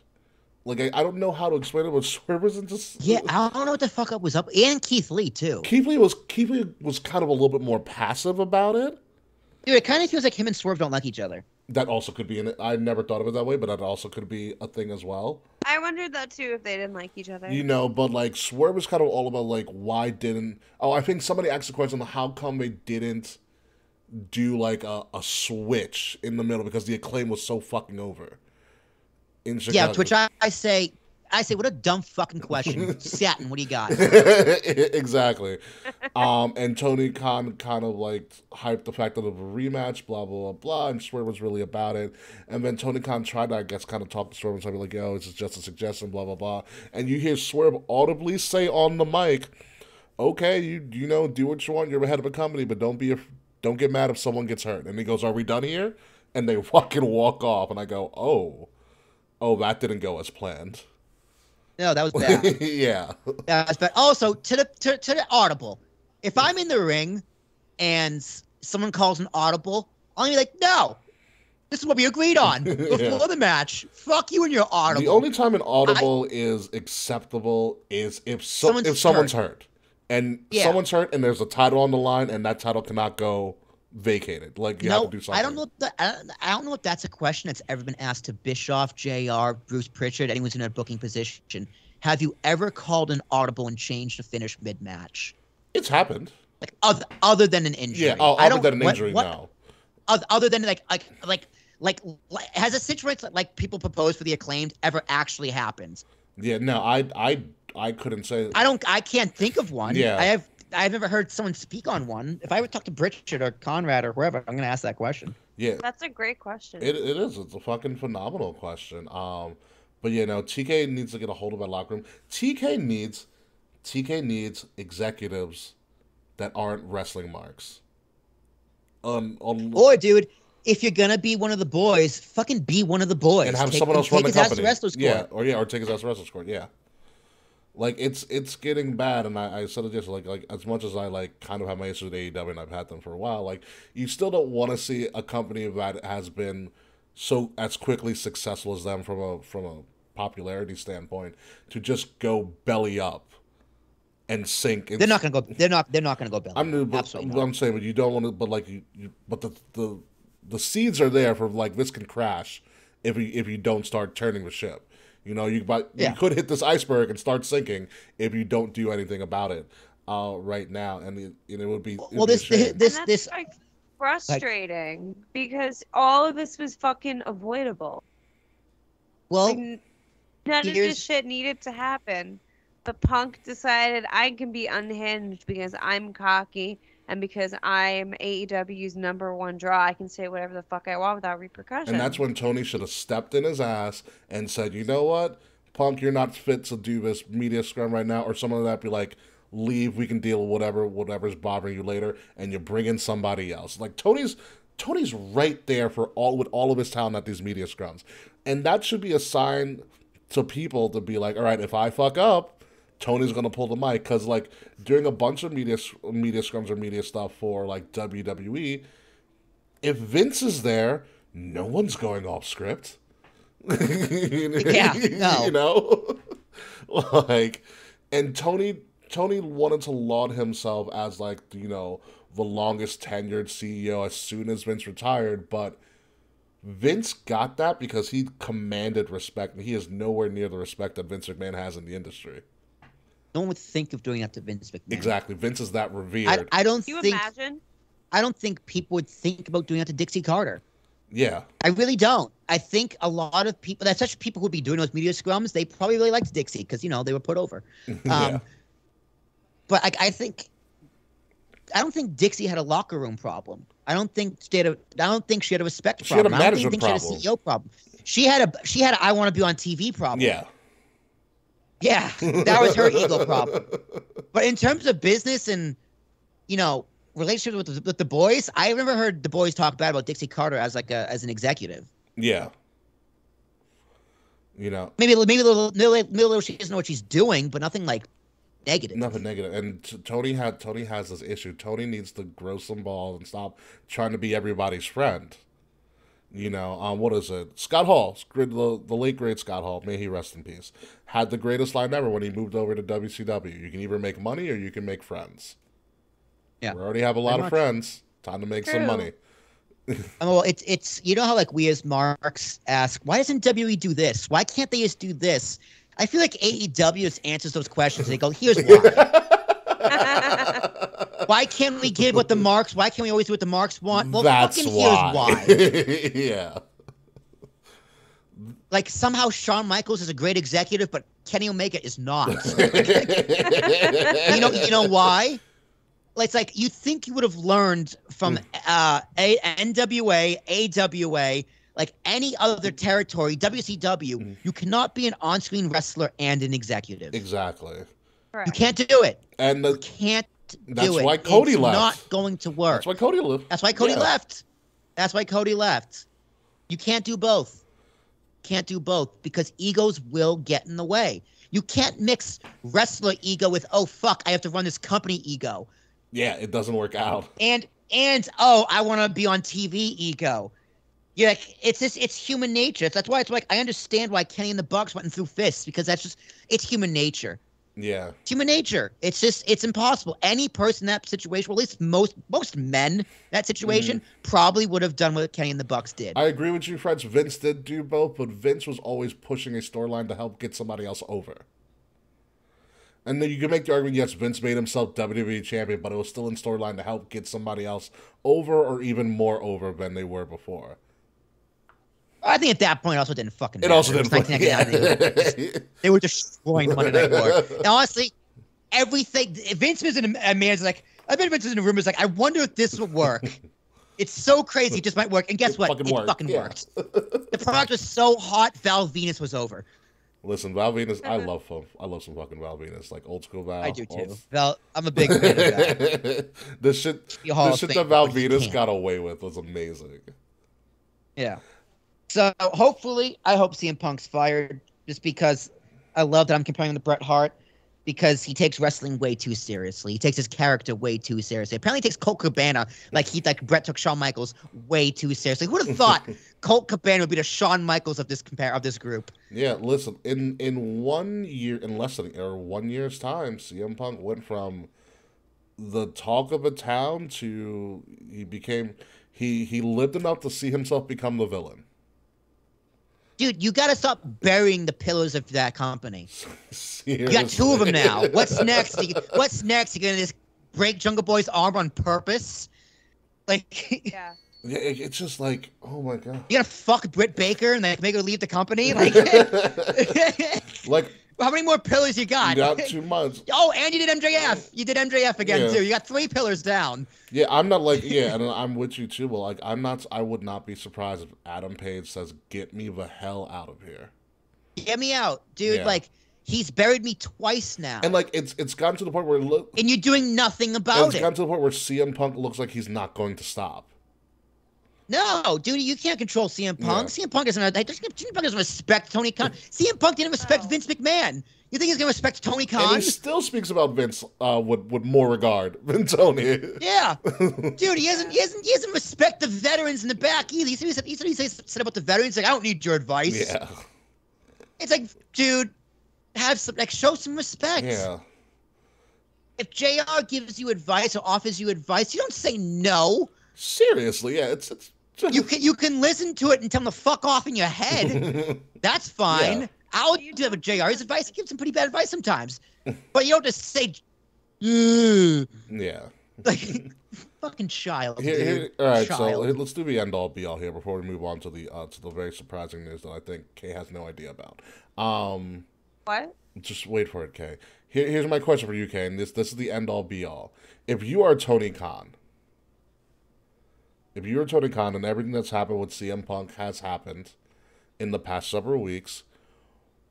Like, I don't know how to explain it, but Swerve was into... Yeah, I don't know what the fuck up was up. And Keith Lee, too. Keith Lee was kind of a little bit more passive about it. Dude, it kind of feels like him and Swerve don't like each other. That also could be in it. I never thought of it that way, but that also could be a thing as well. I wondered that, too, if they didn't like each other. You know, but, like, Swerve was kind of all about, like, why didn't... Oh, I think somebody asked the question, how come they didn't do, like, a switch in the middle because the Acclaim was so fucking over. In Chicago. Yeah, to which I say, I say, what a dumb fucking question. Satin, what do you got? Exactly. And Tony Khan kind of like hyped the fact that it was a rematch, blah, blah, blah, blah, and Swerve was really about it. And then Tony Khan tried to, I guess, kind of talk to Swerve and say, like, yo, this is just a suggestion, blah, blah, blah. And you hear Swerve audibly say on the mic, okay, you know, do what you want. You're the head of a company, but don't get mad if someone gets hurt. And he goes, are we done here? And they fucking walk off. And I go, oh, that didn't go as planned. No, that was bad. Yeah. That was bad. Also, to the audible, if I'm in the ring and someone calls an audible, I'm gonna be like, no, this is what we agreed on before the match. Fuck you and your audible. The only time an audible is acceptable is if someone's hurt. And someone's hurt and there's a title on the line and that title cannot go vacated. Like, you have to do something. I don't know if that's a question that's ever been asked to Bischoff, JR, Bruce Pritchard, anyone who's in a booking position. Have you ever called an audible and changed the finish mid-match? It's happened. Like other than an injury. Yeah, other than an injury, no. Other than like has a situation like people propose for the Acclaimed ever actually happened? Yeah, no, I couldn't say. I can't think of one. Yeah. I've never heard someone speak on one. If I would talk to Pritchard or Conrad or whoever, I'm gonna ask that question. Yeah. That's a great question. It is. It's a fucking phenomenal question. But you know, TK needs to get a hold of that locker room. TK needs executives that aren't wrestling marks. Or dude, if you're gonna be one of the boys, fucking be one of the boys. And have someone else run the company. Yeah, or take his ass to wrestler's court. Yeah. Like it's getting bad, and I said it just like as much as I like kind of have my issues with AEW and I've had them for a while, like you still don't want to see a company that has been so as quickly successful as them from a popularity standpoint to just go belly up and sink. They're not gonna go. They're not gonna go belly. Absolutely not. I'm saying, but you don't want to. But like but the seeds are there for like this can crash if you don't start turning the ship. You know, you could hit this iceberg and start sinking if you don't do anything about it right now, and it would be this like frustrating because all of this was fucking avoidable. Well, like, none of this shit needed to happen. The Punk decided I can be unhinged because I'm cocky and because I'm AEW's #1 draw. I can say whatever the fuck I want without repercussion. And that's when Tony should have stepped in his ass and said, you know what, Punk, you're not fit to do this media scrum right now, or someone like that be like, leave, we can deal with whatever's bothering you later, and you bring in somebody else. Like Tony's right there with all of his talent at these media scrums. And that should be a sign to people to be like, all right, if I fuck up, Tony's going to pull the mic. Because, like, during a bunch of media scrums or media stuff for, like, WWE, if Vince is there, no one's going off script. Yeah, no. You know? Like, and Tony wanted to laud himself as, like, you know, the longest tenured CEO as soon as Vince retired, but Vince got that because he commanded respect, and he is nowhere near the respect that Vince McMahon has in the industry. No one would think of doing that to Vince McMahon. Exactly. Vince is that revered. I don't Can you think. imagine? I don't think people would think about doing that to Dixie Carter. Yeah. I really don't. I think a lot of people, that's such people who would be doing those media scrums, they probably really liked Dixie because, you know, they were put over. Yeah. But I don't think Dixie had a locker room problem. I don't think she had a respect problem. She had a management problem. She had a CEO problem. She had a I want to be on TV problem. Yeah. Yeah, that was her ego problem. But in terms of business and, you know, relationships with the boys, I never heard the boys talk bad about Dixie Carter as an executive. Yeah. You know, maybe a little she doesn't know what she's doing, but nothing like negative. Nothing negative. And Tony has this issue. Tony needs to grow some balls and stop trying to be everybody's friend. You know, what is it? Scott Hall, the late great Scott Hall, may he rest in peace, had the greatest line ever when he moved over to WCW. You can either make money or you can make friends. Yeah, we already have a lot of friends. Time to make some money. Well, it's you know how like we as marks ask, why doesn't WWE do this? Why can't they just do this? I feel like AEW just answers those questions. They go, here's why. Why can't we give what the marks? Why can't we always do what the marks want? Well, that's fucking why. Here's why. Yeah. Like somehow Shawn Michaels is a great executive, but Kenny Omega is not. You know why? It's like you think you would have learned from NWA, AWA, like any other territory, WCW. You cannot be an on-screen wrestler and an executive. Exactly. Correct. You can't do it. And you can't do it. That's why Cody left. It's not going to work. That's why Cody left. That's why Cody left. That's why Cody left. You can't do both. Can't do both because egos will get in the way. You can't mix wrestler ego with, oh, fuck, I have to run this company ego. Yeah, it doesn't work out. And oh, I want to be on TV ego. Yeah, like, it's human nature. That's why it's like I understand why Kenny and the Bucks went through fists because it's human nature. Yeah. It's human nature. It's impossible. Any person in that situation, or at least most men in that situation, probably would have done what Kenny and the Bucks did. I agree with you, French. Vince did do both, but Vince was always pushing a storyline to help get somebody else over. And then you can make the argument, yes, Vince made himself WWE champion, but it was still in storyline to help get somebody else over or even more over than they were before. I think at that point it also didn't fucking matter. It also didn't fucking matter. They were destroying the Monday Night War. And honestly, everything, Vince was in a man's like, I bet Vince was in a room was like, I wonder if this will work. It's so crazy, it just might work. And guess what? It fucking worked. The product was so hot, Val Venus was over. Listen, Val Venus, I love some fucking Val Venus, like old school Val. I do too. Val, I'm a big fan of Val. The shit that Val Venus got away with was amazing. Yeah. So hopefully, I hope CM Punk's fired just because I love that I'm comparing him to Bret Hart because he takes wrestling way too seriously. He takes his character way too seriously. Apparently, he takes Colt Cabana like Bret took Shawn Michaels way too seriously. Who would have thought Colt Cabana would be the Shawn Michaels of this group? Yeah, listen, in 1 year, in less than 1 year's time, CM Punk went from the talk of a town to he lived enough to see himself become the villain. Dude, you got to stop burying the pillars of that company. Seriously. You got two of them now. What's next? What's next? You're going to just break Jungle Boy's arm on purpose? Like, yeah. Yeah, it's just like, oh my god. You got to fuck Britt Baker and like make her leave the company? Like, like how many more pillars you got? You got 2 months. Oh, and you did MJF. You did MJF again, too. You got 3 pillars down. Yeah, I'm not like, and I'm with you, too. But, like, I would not be surprised if Adam Page says, get me the hell out of here. Get me out, dude. Yeah. Like, he's buried me twice now. And, like, it's gotten to the point where... And you're doing nothing about it. It's gotten to the point where CM Punk looks like he's not going to stop. No, dude, you can't control CM Punk. Yeah. CM Punk doesn't respect Tony Khan. CM Punk didn't respect Vince McMahon. You think he's gonna respect Tony Khan? And he still speaks about Vince with more regard than Tony. Yeah, dude, he doesn't respect the veterans in the back either. He said about the veterans, like, I don't need your advice. Yeah, it's like, dude, show some respect. Yeah. If JR gives you advice or offers you advice, you don't say no. Seriously, yeah, it's just... You can listen to it and tell him to fuck off in your head. That's fine. Yeah. I'll do that with JR. His advice, he gives some pretty bad advice sometimes. But you don't just say, yeah. Like, fucking child, all right, so let's do the end-all, be-all here before we move on to the very surprising news that I think Kay has no idea about. What? Just wait for it, Kay. Here's my question for you, Kay, and this is the end-all, be-all. If you are Tony Khan... If you're Tony Khan and everything that's happened with CM Punk has happened in the past several weeks,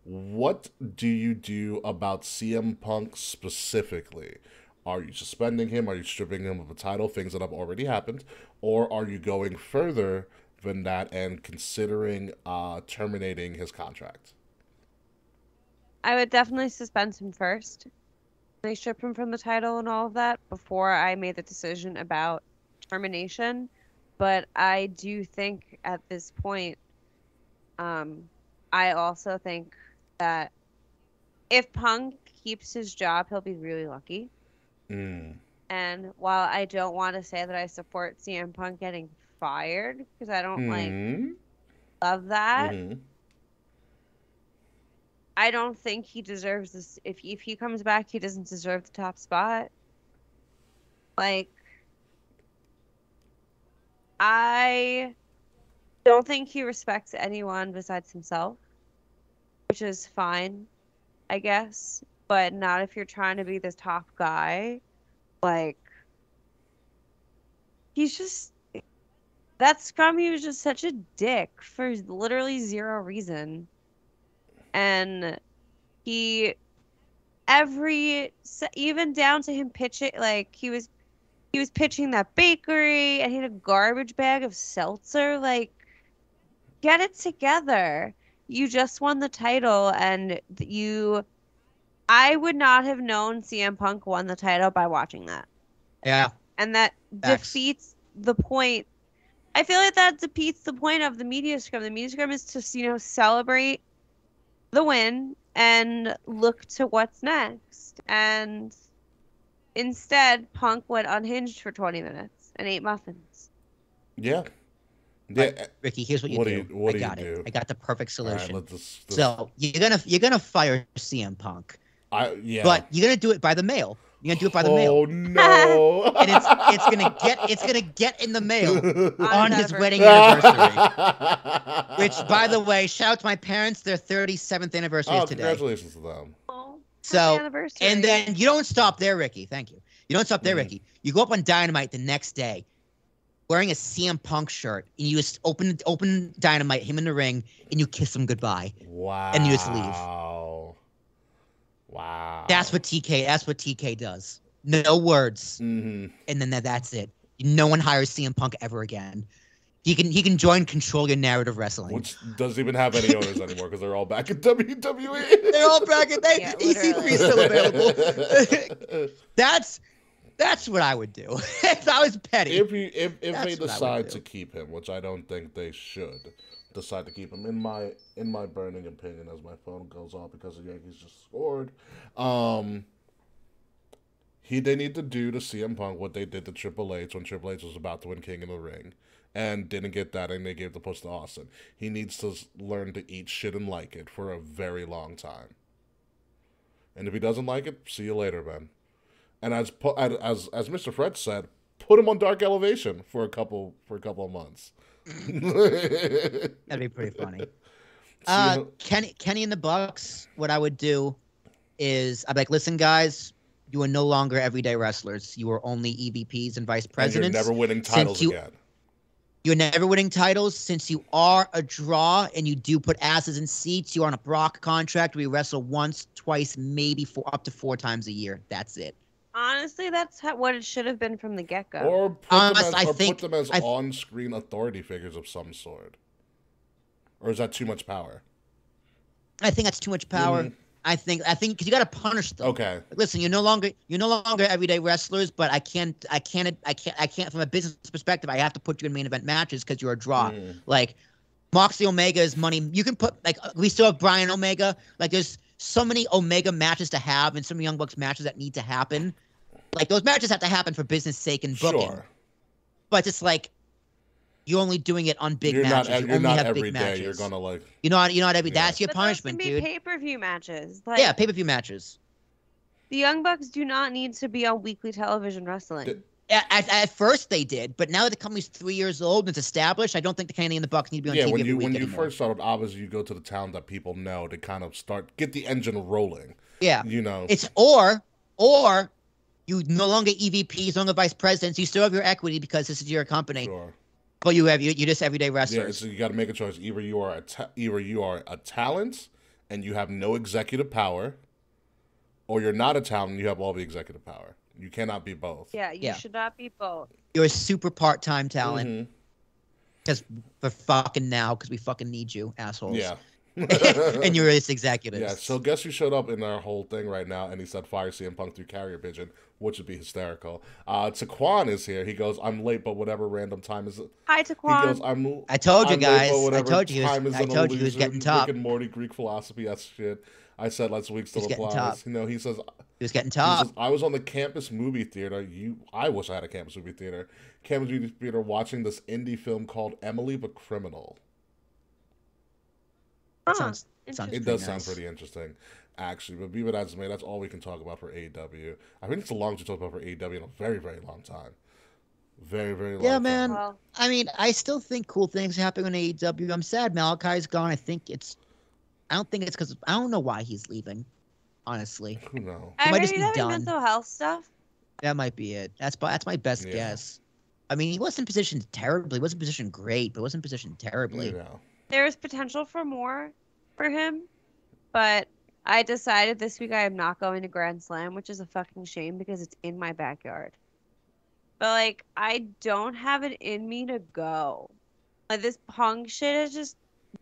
what do you do about CM Punk specifically? Are you suspending him? Are you stripping him of a title? Things that have already happened? Or are you going further than that and considering terminating his contract? I would definitely suspend him first. They strip him from the title and all of that before I made the decision about termination. But I do think at this point, I also think that if Punk keeps his job, he'll be really lucky. And while I don't want to say that I support CM Punk getting fired, because I don't love that, I don't think he deserves this. If he comes back, he doesn't deserve the top spot. Like, I don't think he respects anyone besides himself, which is fine. I guess, but not if you're trying to be this top guy. Like, he's just that Scrum. He was just such a dick for literally zero reason, and he even down to him pitching, like he was pitching that bakery and he had a garbage bag of seltzer. Like, get it together. You just won the title, and I would not have known CM Punk won the title by watching that. Yeah. And that defeats the point. I feel like that defeats the point of the Media Scrum. The Media Scrum is to, celebrate the win and look to what's next. And instead, Punk went unhinged for 20 minutes and ate muffins. Yeah. Yeah, Rickie, here's what you do. I got it. I got the perfect solution. Right, so you're gonna fire CM Punk. But you're gonna do it by the mail. You're gonna do it by the mail. Oh no! And it's gonna get in the mail on his wedding anniversary. Which, by the way, shout out to my parents. Their 37th anniversary is today. Congratulations to them. Oh, so, anniversary. And then you don't stop there, Rickie. Thank you. You don't stop there, Rickie. You go up on Dynamite the next day, wearing a CM Punk shirt, and you just open Dynamite, him in the ring, and you kiss him goodbye. Wow. And you just leave. Wow. That's what TK does. No words. Mm-hmm. And then that's it. No one hires CM Punk ever again. He can join Control Your Narrative Wrestling. Which doesn't even have any owners anymore because they're all back in WWE. They're all back in EC3 is still available. That's what I would do if I was petty. If they decide to keep him, which I don't think they should decide to keep him, in my burning opinion, as my phone goes off because the Yankees just scored, they need to do to CM Punk what they did to Triple H when Triple H was about to win King of the Ring and didn't get that, and they gave the push to Austin. He needs to learn to eat shit and like it for a very long time. And if he doesn't like it, see you later, man. And as Mr. Fred said, put him on Dark Elevation for a couple of months. That'd be pretty funny. Kenny and the Bucks, what I would do is I'd be like, listen, guys, you are no longer everyday wrestlers. You are only EVPs and vice presidents. And you're never winning titles again. You're never winning titles since you are a draw and you do put asses in seats. You're on a Brock contract where you wrestle once, twice, maybe up to 4 times a year. That's it. Honestly, that's what it should have been from the get-go. Or put them as on-screen authority figures of some sort. Or is that too much power? I think that's too much power. Mm-hmm. I think because you got to punish them. Okay. Listen, you're no longer everyday wrestlers, but I can't from a business perspective. I have to put you in main event matches because you're a draw. Like Moxley Omega is money. You can put we still have Brian Omega. Like there's so many Omega matches to have and so many Young Bucks matches that need to happen. Like those matches have to happen for business sake and booking. Sure. But it's like you're only doing it on big matches. You're not every day. You're gonna like. You're not every. Yeah. That's your punishment, dude. Those can be pay-per-view matches. Yeah, pay-per-view matches. The Young Bucks do not need to be on weekly television wrestling. At first they did, but now that the company's 3 years old and it's established, I don't think the Kenny and the Bucks need to be on TV every week when you anymore. first started, obviously you go to the town that people know to kind of get the engine rolling. Yeah, it's or you no longer EVPs, no longer vice presidents. You still have your equity because this is your company. Sure. But you're just everyday wrestlers. Yeah, so you got to make a choice. Either you are a talent and you have no executive power, or you're not a talent and you have all the executive power. You cannot be both. Yeah, you should not be both. You're a super part-time talent. Because for fucking now, because we fucking need you, assholes. Yeah. And you're this executive. Yeah, so guess who showed up in our whole thing right now, and he said fire CM Punk through carrier pigeon, which would be hysterical. Taquan is here. He goes, I'm late, but whatever random time is it. Hi, Taquan. He goes, I told you I'm guys. Late, I told you he was getting top. Rick and Morty, Greek philosophy, that's shit. I said last week still applies. He says he was getting top. He says, I was on the campus movie theater. I wish I had a campus movie theater. Campus movie theater watching this indie film called Emily the Criminal. It does sound pretty interesting, actually. But be that as it may, that's all we can talk about for AEW. I think it's the longest we talked about for AEW in a very, very long time. Very, very long time. Yeah, man. Well, I mean, I still think cool things are happening on AEW. I'm sad Malachi's gone. I don't think it's because I don't know why he's leaving. honestly. Who knows? He I might heard just he's be having done. mental health stuff. That might be it. That's my best guess. I mean, he wasn't positioned terribly. He wasn't positioned great, but wasn't positioned terribly. Yeah. There is potential for more for him, but I decided this week I am not going to Grand Slam, which is a fucking shame because it's in my backyard. But like, I don't have it in me to go. Like this Punk shit has just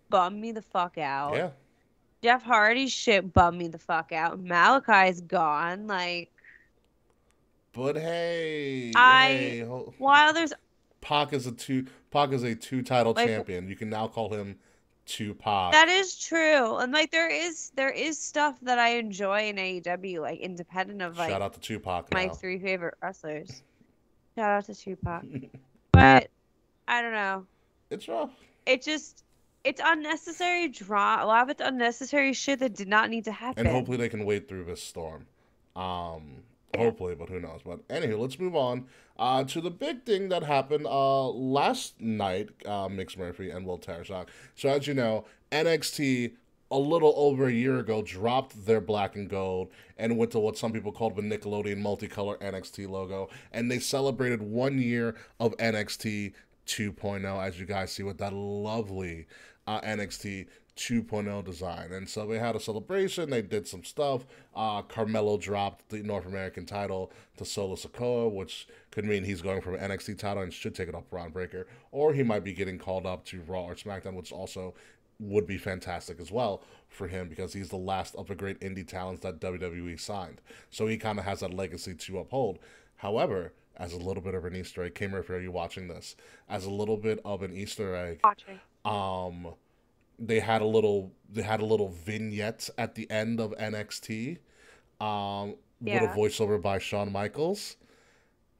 bummed me the fuck out. Yeah. Jeff Hardy's shit bummed me the fuck out. Malachi's gone. Like, But hey, while there's Pac is a two title champion. You can now call him Tupac. That is true. And like there is stuff that I enjoy in AEW, like independent of like shout out to Tupac my now. 3 favorite wrestlers. Shout out to Tupac. But I don't know. It's rough. It's unnecessary drama. A lot of it's unnecessary shit that did not need to happen. And hopefully they can wade through this storm. Hopefully, but who knows. But anywho, let's move on to the big thing that happened last night, Mix Murphy and Will Tarashak. So as you know, NXT a little over a year ago dropped their black and gold and went to what some people called the Nickelodeon multicolor NXT logo. And they celebrated 1 year of NXT 2.0, as you guys see with that lovely NXT 2.0 design. And so they had a celebration. They did some stuff. Carmelo dropped the North American title to Solo Sikoa, which could mean he's going from an NXT title and should take it off Braun Breaker, or he might be getting called up to Raw or SmackDown, which also would be fantastic as well for him because he's the last of the great indie talents that WWE signed. So he kind of has that legacy to uphold. However, as a little bit of an Easter egg, K-Murphy, are you watching this? As a little bit of an Easter egg, they had a little vignette at the end of NXT with a voiceover by Shawn Michaels,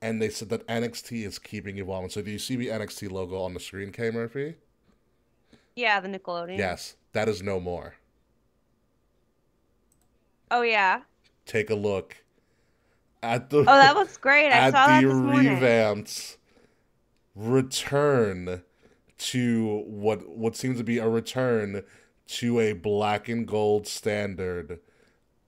and they said that NXT is keeping evolving. So do you see the NXT logo on the screen, K-Murphy? Yeah, the Nickelodeon. Yes, that is no more. Oh yeah. Take a look at the. Oh, that looks great. I saw that this morning. At the revamped return to what seems to be a return to a black and gold standard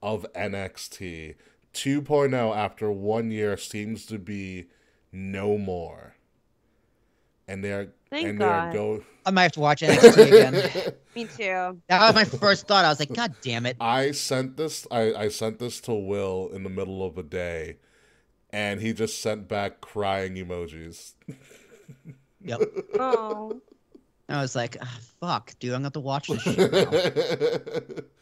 of NXT 2.0 after 1 year seems to be no more. And they're I might have to watch NXT again. Me too. That was my first thought. I was like, God damn it. I sent this to Will in the middle of the day, and he just sent back crying emojis. Yep. Oh. I was like, fuck, dude, I'm gonna have to watch this shit now.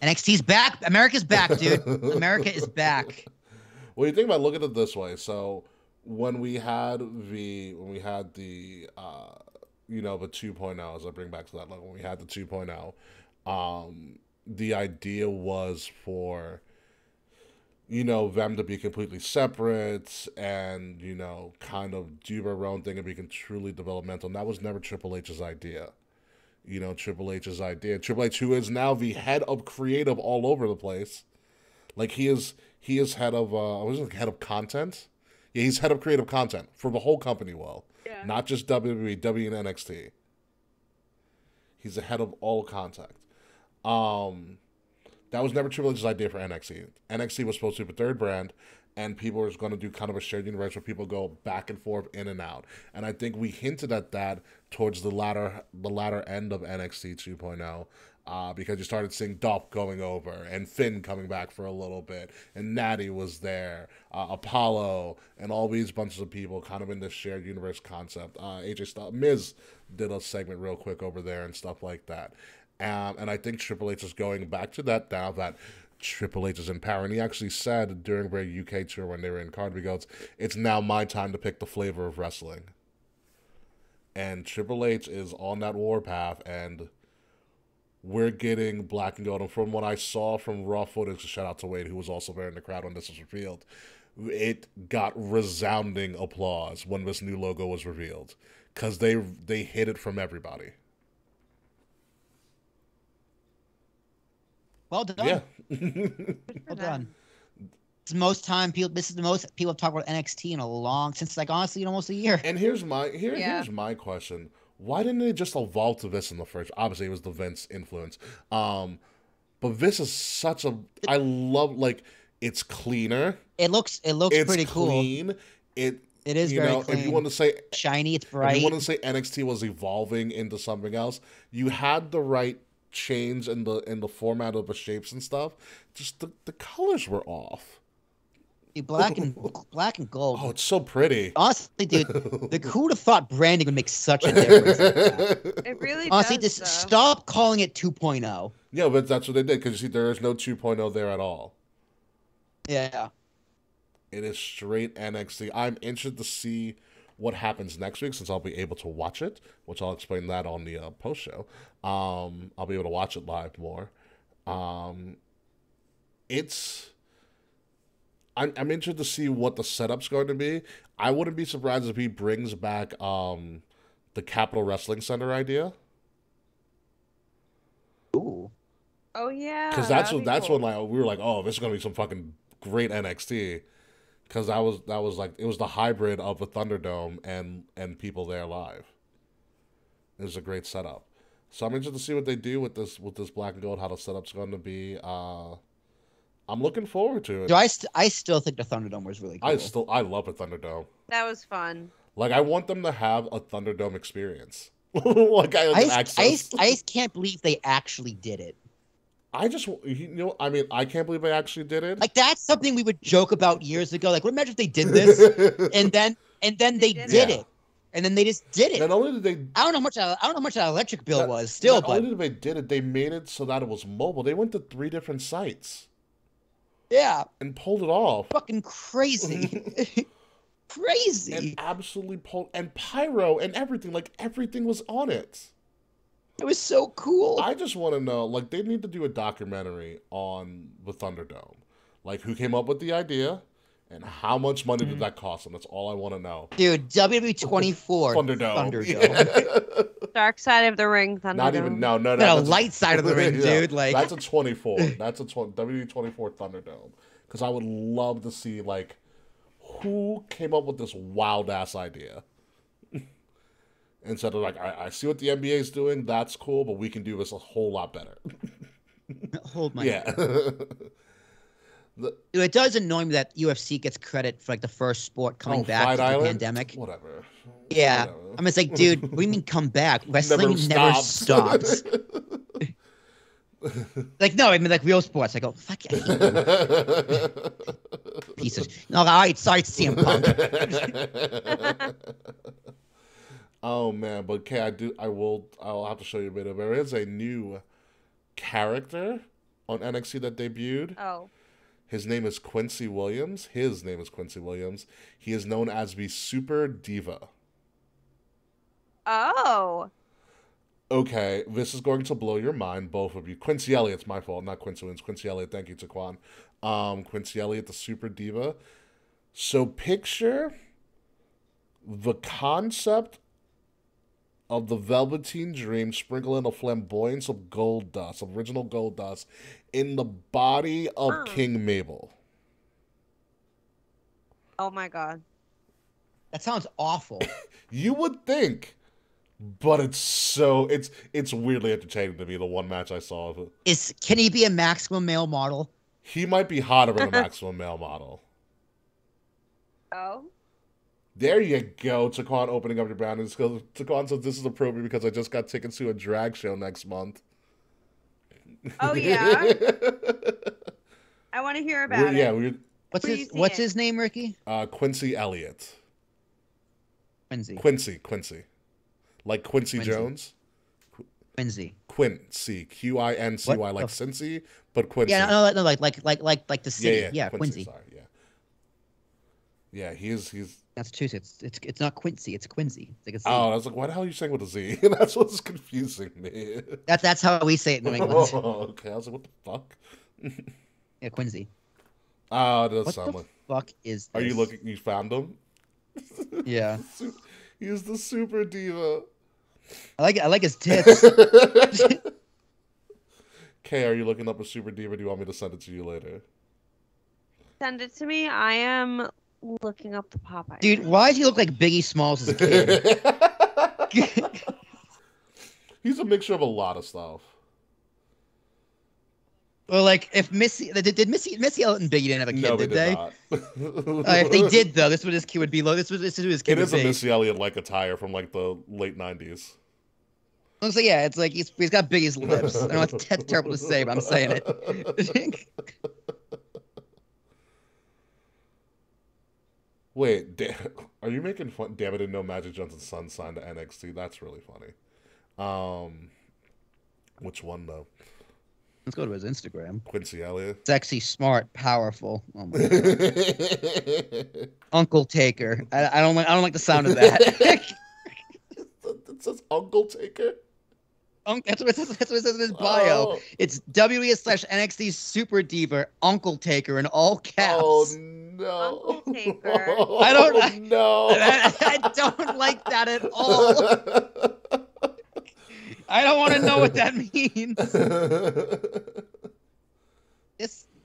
NXT's back. America's back, dude. America is back. Well, you think about look at it this way. So when we had the the 2.0, as I bring back to that level, when we had the 2.0, the idea was for them to be completely separate and, kind of do their own thing and be truly developmental. And that was never Triple H's idea. Triple H's idea. Triple H, who is now the head of creative all over the place. Like, he is head of, head of content? Yeah, he's head of creative content for the whole company, Yeah. Not just WWE, W and NXT. He's the head of all contact. That was never Triple H's idea for NXT. NXT was supposed to be a third brand, and people were going to do kind of a shared universe where people go back and forth, in and out. And I think we hinted at that towards the latter end of NXT 2.0, because you started seeing Dolph going over, and Finn coming back for a little bit, and Natty was there, Apollo, and all these bunches of people kind of in this shared universe concept. AJ Styles, Miz did a segment real quick over there and stuff like that. And I think Triple H is going back to that now that Triple H is in power. And he actually said during their UK tour when they were in Cardiff, he goes, "It's now my time to pick the flavor of wrestling." And Triple H is on that warpath, and we're getting black and gold. And from what I saw from Raw footage, shout out to Wade, who was also there in the crowd when this was revealed, it got resounding applause when this new logo was revealed. Because they hid it from everybody. Well done. Yeah. Well done. It's the most time people. This is the most people have talked about NXT in a long since, like, honestly, almost a year. And here's my question: why didn't they just evolve to this in the first? Obviously, it was the Vince influence. But this is such a. I love like it's cleaner. It looks It's pretty clean. cool. It is you very know, clean. if you want to say shiny, it's bright. If you want to say NXT was evolving into something else, you had the right change in the format of the shapes and stuff. Just the colors were off. Black and gold. Oh, it's so pretty. Honestly, dude, who would have thought branding would make such a difference? It really honestly, does. Just stop calling it 2.0. Yeah, but that's what they did because you see, there is no 2.0 there at all. Yeah. It is straight NXT. I'm interested to see what happens next week since I'll be able to watch it, which I'll explain that on the post show. I'll be able to watch it live more. I'm interested to see what the setup's going to be. I wouldn't be surprised if he brings back the Capitol Wrestling Center idea. Ooh. Oh yeah. Because that's when like we were like, oh, this is gonna be some fucking great NXT. Because that was like it was the hybrid of the Thunderdome and people there live. It was a great setup. So I'm interested to see what they do with this black and gold, how the setup's going to be. I'm looking forward to it. Do I still think the Thunderdome was really cool. I love a Thunderdome. That was fun. Like I want them to have a Thunderdome experience. Like I just can't believe they actually did it. I can't believe they actually did it. Like that's something we would joke about years ago. Like, what imagine if they did this and then they did it, and then they just did it. Not only did they, I don't know how much that electric bill was. Still, not only did they did it, they made it so that it was mobile. They went to 3 different sites. Yeah, and pulled it off. Fucking crazy, crazy, and absolutely and pyro and everything. Like everything was on it. It was so cool. I just want to know, like, they need to do a documentary on the Thunderdome. Like, who came up with the idea and how much money did that cost them? That's all I want to know. Dude, WWE 24 Thunderdome. Yeah. Dark side of the ring, Thunderdome. Not even, no. The light side of the ring, dude. Like that's a 24. That's a WWE 24 Thunderdome. Because I would love to see, like, who came up with this wild-ass idea. Instead of like, I see what the NBA is doing, that's cool, but we can do this a whole lot better. Hold my Dude, it does annoy me that UFC gets credit for like the first sport coming back after the pandemic. Whatever. Yeah. Whatever. I'm just like, dude, what do you mean come back? Wrestling never stops. Like, no, I mean like real sports. I go, fuck you. Pieces. No, all right, sorry, CM Punk. Oh man, but Kay, I'll have to show you a bit of it. There is a new character on NXT that debuted. Oh. His name is Quincy Williams. He is known as the Super Diva. Oh. Okay, this is going to blow your mind, both of you. Quincy Elliott's my fault, not Quincy Williams. Quincy Elliott, thank you, Taquan. Quincy Elliott, the Super Diva. So picture the concept of the Velveteen Dream sprinkling a flamboyance of gold dust, of original gold dust, in the body of King Mabel. Oh my god. That sounds awful. You would think, but it's weirdly entertaining to me, the one match I saw of it. Can he be a maximum male model? He might be hotter than a maximum male model. Oh. There you go, Taquan opening up your boundaries. Taquan says this is appropriate because I just got tickets to a drag show next month. Oh yeah. I want to hear about it. Yeah, what's his name, Ricky? Quincy Elliott. Quincy. Like Quincy Jones. Quincy. Quincy, like Cincy, but Quincy. Yeah, no, like the city. Yeah, Quincy. Sorry, yeah, he's. That's true. It's not Quincy. It's Quincy. It's like a Z. Oh, I was like, why the hell are you saying with a Z? That's what's confusing me. That's how we say it in New England. Oh, okay. I was like, what the fuck? Yeah, Quincy. Oh, it does what sound the like. Fuck is this? Are you looking? You found him? Yeah. He's the Super Diva. I like his tits. Kay, are you looking up a Super Diva? Do you want me to send it to you later? Send it to me. I am looking up the Popeye. Dude, why does he look like Biggie Smalls as a kid? He's a mixture of a lot of stuff. Well, like if Missy did Missy Elliott and Biggie didn't have a kid, No, did did they? not. If they did though, this is what his kid would be. This is who his kid It would is a be. Missy Elliott like attire from like the late 90s. So yeah, it's like he's got Biggie's lips. I know it's terrible to say, but I'm saying it. Wait, are you making fun? Damn, I didn't know Magic Johnson's son signed to NXT. That's really funny. Which one though? Let's go to his Instagram. Quincy Elliott. Sexy, smart, powerful. Oh my God. Uncle Taker. I don't like the sound of that. It says Uncle Taker. That's what it says in his bio. Oh. It's WWE/NXT Super Diva Uncle Taker in all caps. Oh no! Uncle Taker. I don't know. I don't like that at all. I don't want to know what that means.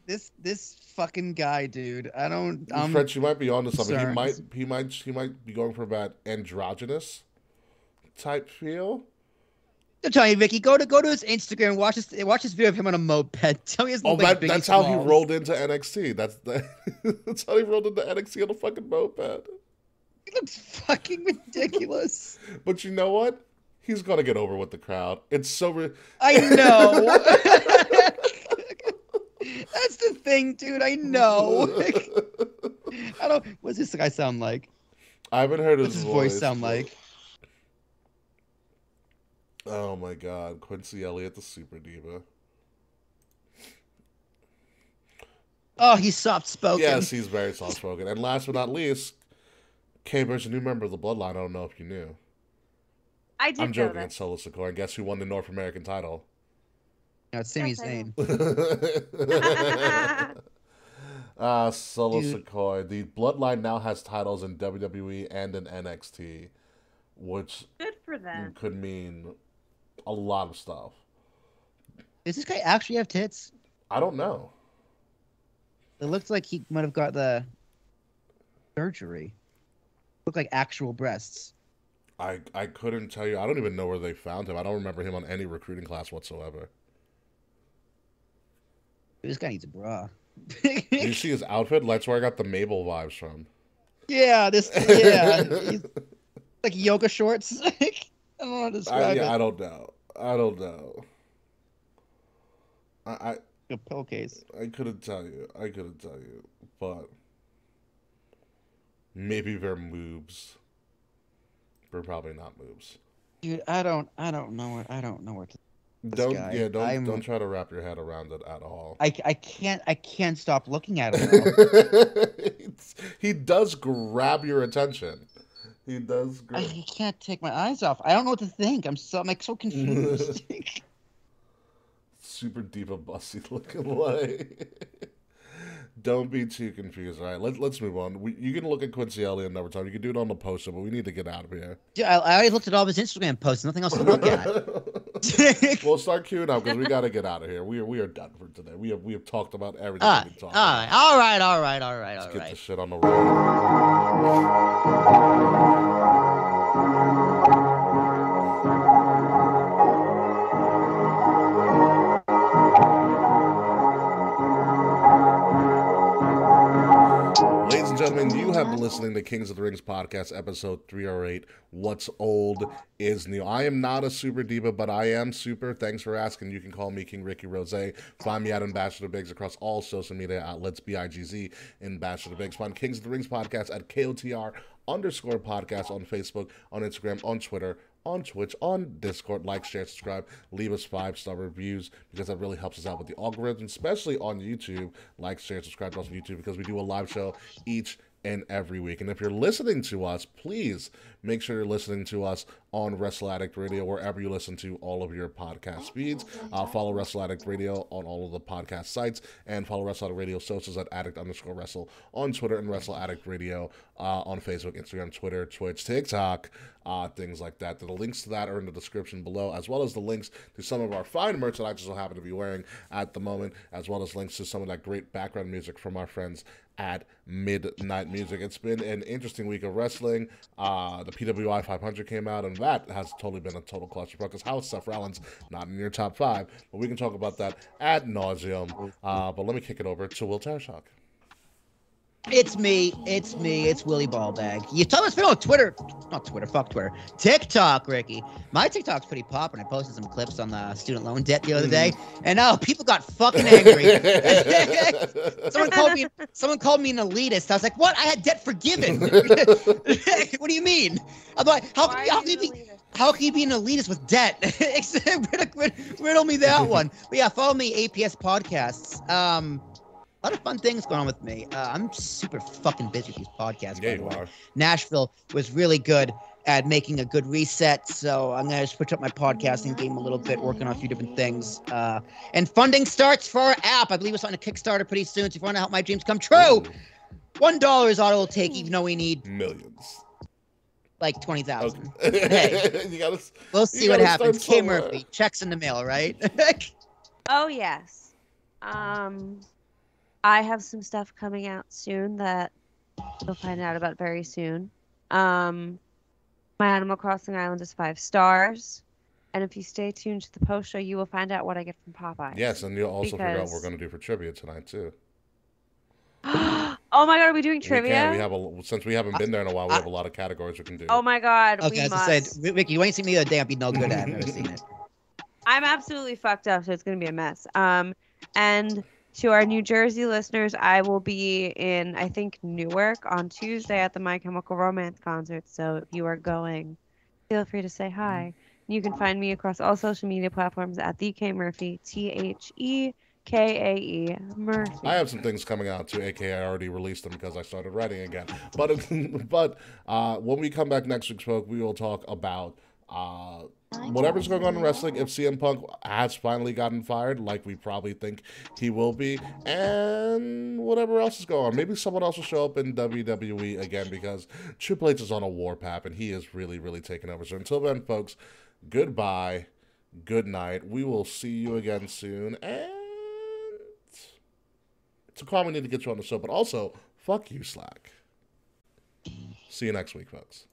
This fucking guy, dude. I don't. French, you might be onto something. concerned. He might be going for that androgynous type feel. I'm telling you, Vicky, go to his Instagram and watch this video of him on a moped. Tell me his like that's how he rolled into NXT. That's how he rolled into NXT on a fucking moped. He looks fucking ridiculous. But you know what? He's gonna get over with the crowd. It's so. I know. That's the thing, dude. I know. I don't. What's this guy sound like? I haven't heard What's his voice sound like? Oh my God, Quincy Elliott, the Super Diva. Oh, he's soft spoken. Yes, he's very soft spoken. And last but not least, K-Bur's a new member of the Bloodline. I don't know if you knew. I did I'm joking. know It's Solo Sikoa. And guess who won the North American title? No, it's Sami Zayn. Solo Dude. Sikoa. The Bloodline now has titles in WWE and in NXT, which Good for them. could mean a lot of stuff. Does this guy actually have tits? I don't know. It looks like he might have got the surgery. Look like actual breasts. I couldn't tell you. I don't even know where they found him. I don't remember him on any recruiting class whatsoever. This guy needs a bra. Did you see his outfit? That's where I got the Mabel vibes from. Yeah, he's like yoga shorts. I don't know how to describe it. I don't know. I A pillowcase. I couldn't tell you. But maybe they're moves. They're probably not moves. Dude, I don't know what to. Don't try to wrap your head around it at all. I can't stop looking at him. He does grab your attention. He does. I can't take my eyes off. I don't know what to think. I'm like so confused. Super Diva Bussy looking like. Don't be too confused. All right, let's move on. You can look at Quincy Elliott another time. You can do it on the poster, but we need to get out of here. Yeah, I already looked at all of his Instagram posts. Nothing else to look at. We'll start queuing up because we got to get out of here. We are done for today. We have talked about everything we can talk about. All right. Let's get this shit on the road. Ladies and gentlemen, you have been listening to Kings of the Rings podcast, episode 308. What's old is new. I am not a super diva, but I am super. Thanks for asking. You can call me King Rickie Rose. Find me at Ambassador Biggs across all social media outlets, BIGZ, Ambassador Biggs. Find Kings of the Rings podcast at KOTR _podcast on Facebook, on Instagram, on Twitter, on Twitch, on Discord. Like, share, subscribe, leave us 5-star reviews because that really helps us out with the algorithm, especially on YouTube. Like, share, subscribe to us on YouTube because we do a live show each and every week. And if you're listening to us, please make sure you're listening to us on Wrestle Addict Radio, wherever you listen to all of your podcast feeds. Follow Wrestle Addict Radio on all of the podcast sites, and follow Wrestle Addict Radio socials at Addict_Wrestle on Twitter, and Wrestle Addict Radio on Facebook, Instagram, Twitter, Twitch, TikTok. things like that. The links to that are in the description below, as well as the links to some of our fine merch that I just so happen to be wearing at the moment, as well as links to some of that great background music from our friends at Midnight Music. It's been an interesting week of wrestling. The PWI 500 came out, and that has totally been a total clusterfuck, because how is Seth Rollins not in your top 5? But we can talk about that ad nauseum. But let me kick it over to Will Tarashok. It's me. It's Willie Ballbag. You told us on Twitter. Not Twitter. Fuck Twitter. TikTok, Ricky. My TikTok's pretty poppin'. I posted some clips on the student loan debt the other day, and people got fucking angry. Someone called me an elitist. I was like, what? I had debt forgiven. What do you mean? I'm like, how can you be an elitist with debt? Riddle me that one. But yeah, follow me, APS Podcasts. A lot of fun things going on with me. I'm super fucking busy with these podcasts. Yeah, you are. Nashville was really good at making a good reset, so I'm going to switch up my podcasting game a little bit, working on a few different things. And funding starts for our app. I believe we're starting a Kickstarter pretty soon, so if you want to help my dreams come true, $1 is all it'll take, even though we need millions. Like 20,000. Okay. Hey, we'll see what happens. K. Murphy, checks in the mail, right? Oh, yes. I have some stuff coming out soon that you'll find out about very soon. My Animal Crossing Island is 5 stars. And if you stay tuned to the post show, you will find out what I get from Popeye. Yes, and you'll also figure out what we're going to do for trivia tonight, too. Oh my God, are we doing trivia? Since we haven't been there in a while, we have a lot of categories we can do. Oh my God, okay, as I said, Ricky, you ain't seen me the other day, I'd be no good at it. I've never seen it. I'm absolutely fucked up, so it's going to be a mess. And to our New Jersey listeners, I will be in, I think, Newark on Tuesday at the My Chemical Romance concert. So if you are going, feel free to say hi. You can find me across all social media platforms at the K Murphy, TheKae Murphy. I have some things coming out too, aka I already released them because I started writing again. But when we come back next week, folks, we will talk about whatever's going on in wrestling. If CM Punk has finally gotten fired, like we probably think he will be, and whatever else is going on. Maybe someone else will show up in WWE again, because Triple H is on a warpath and he is really, really taking over. So until then, folks, goodbye, good night. We will see you again soon, and it's a call we need to get you on the show, but also, fuck you, Slack. See you next week, folks.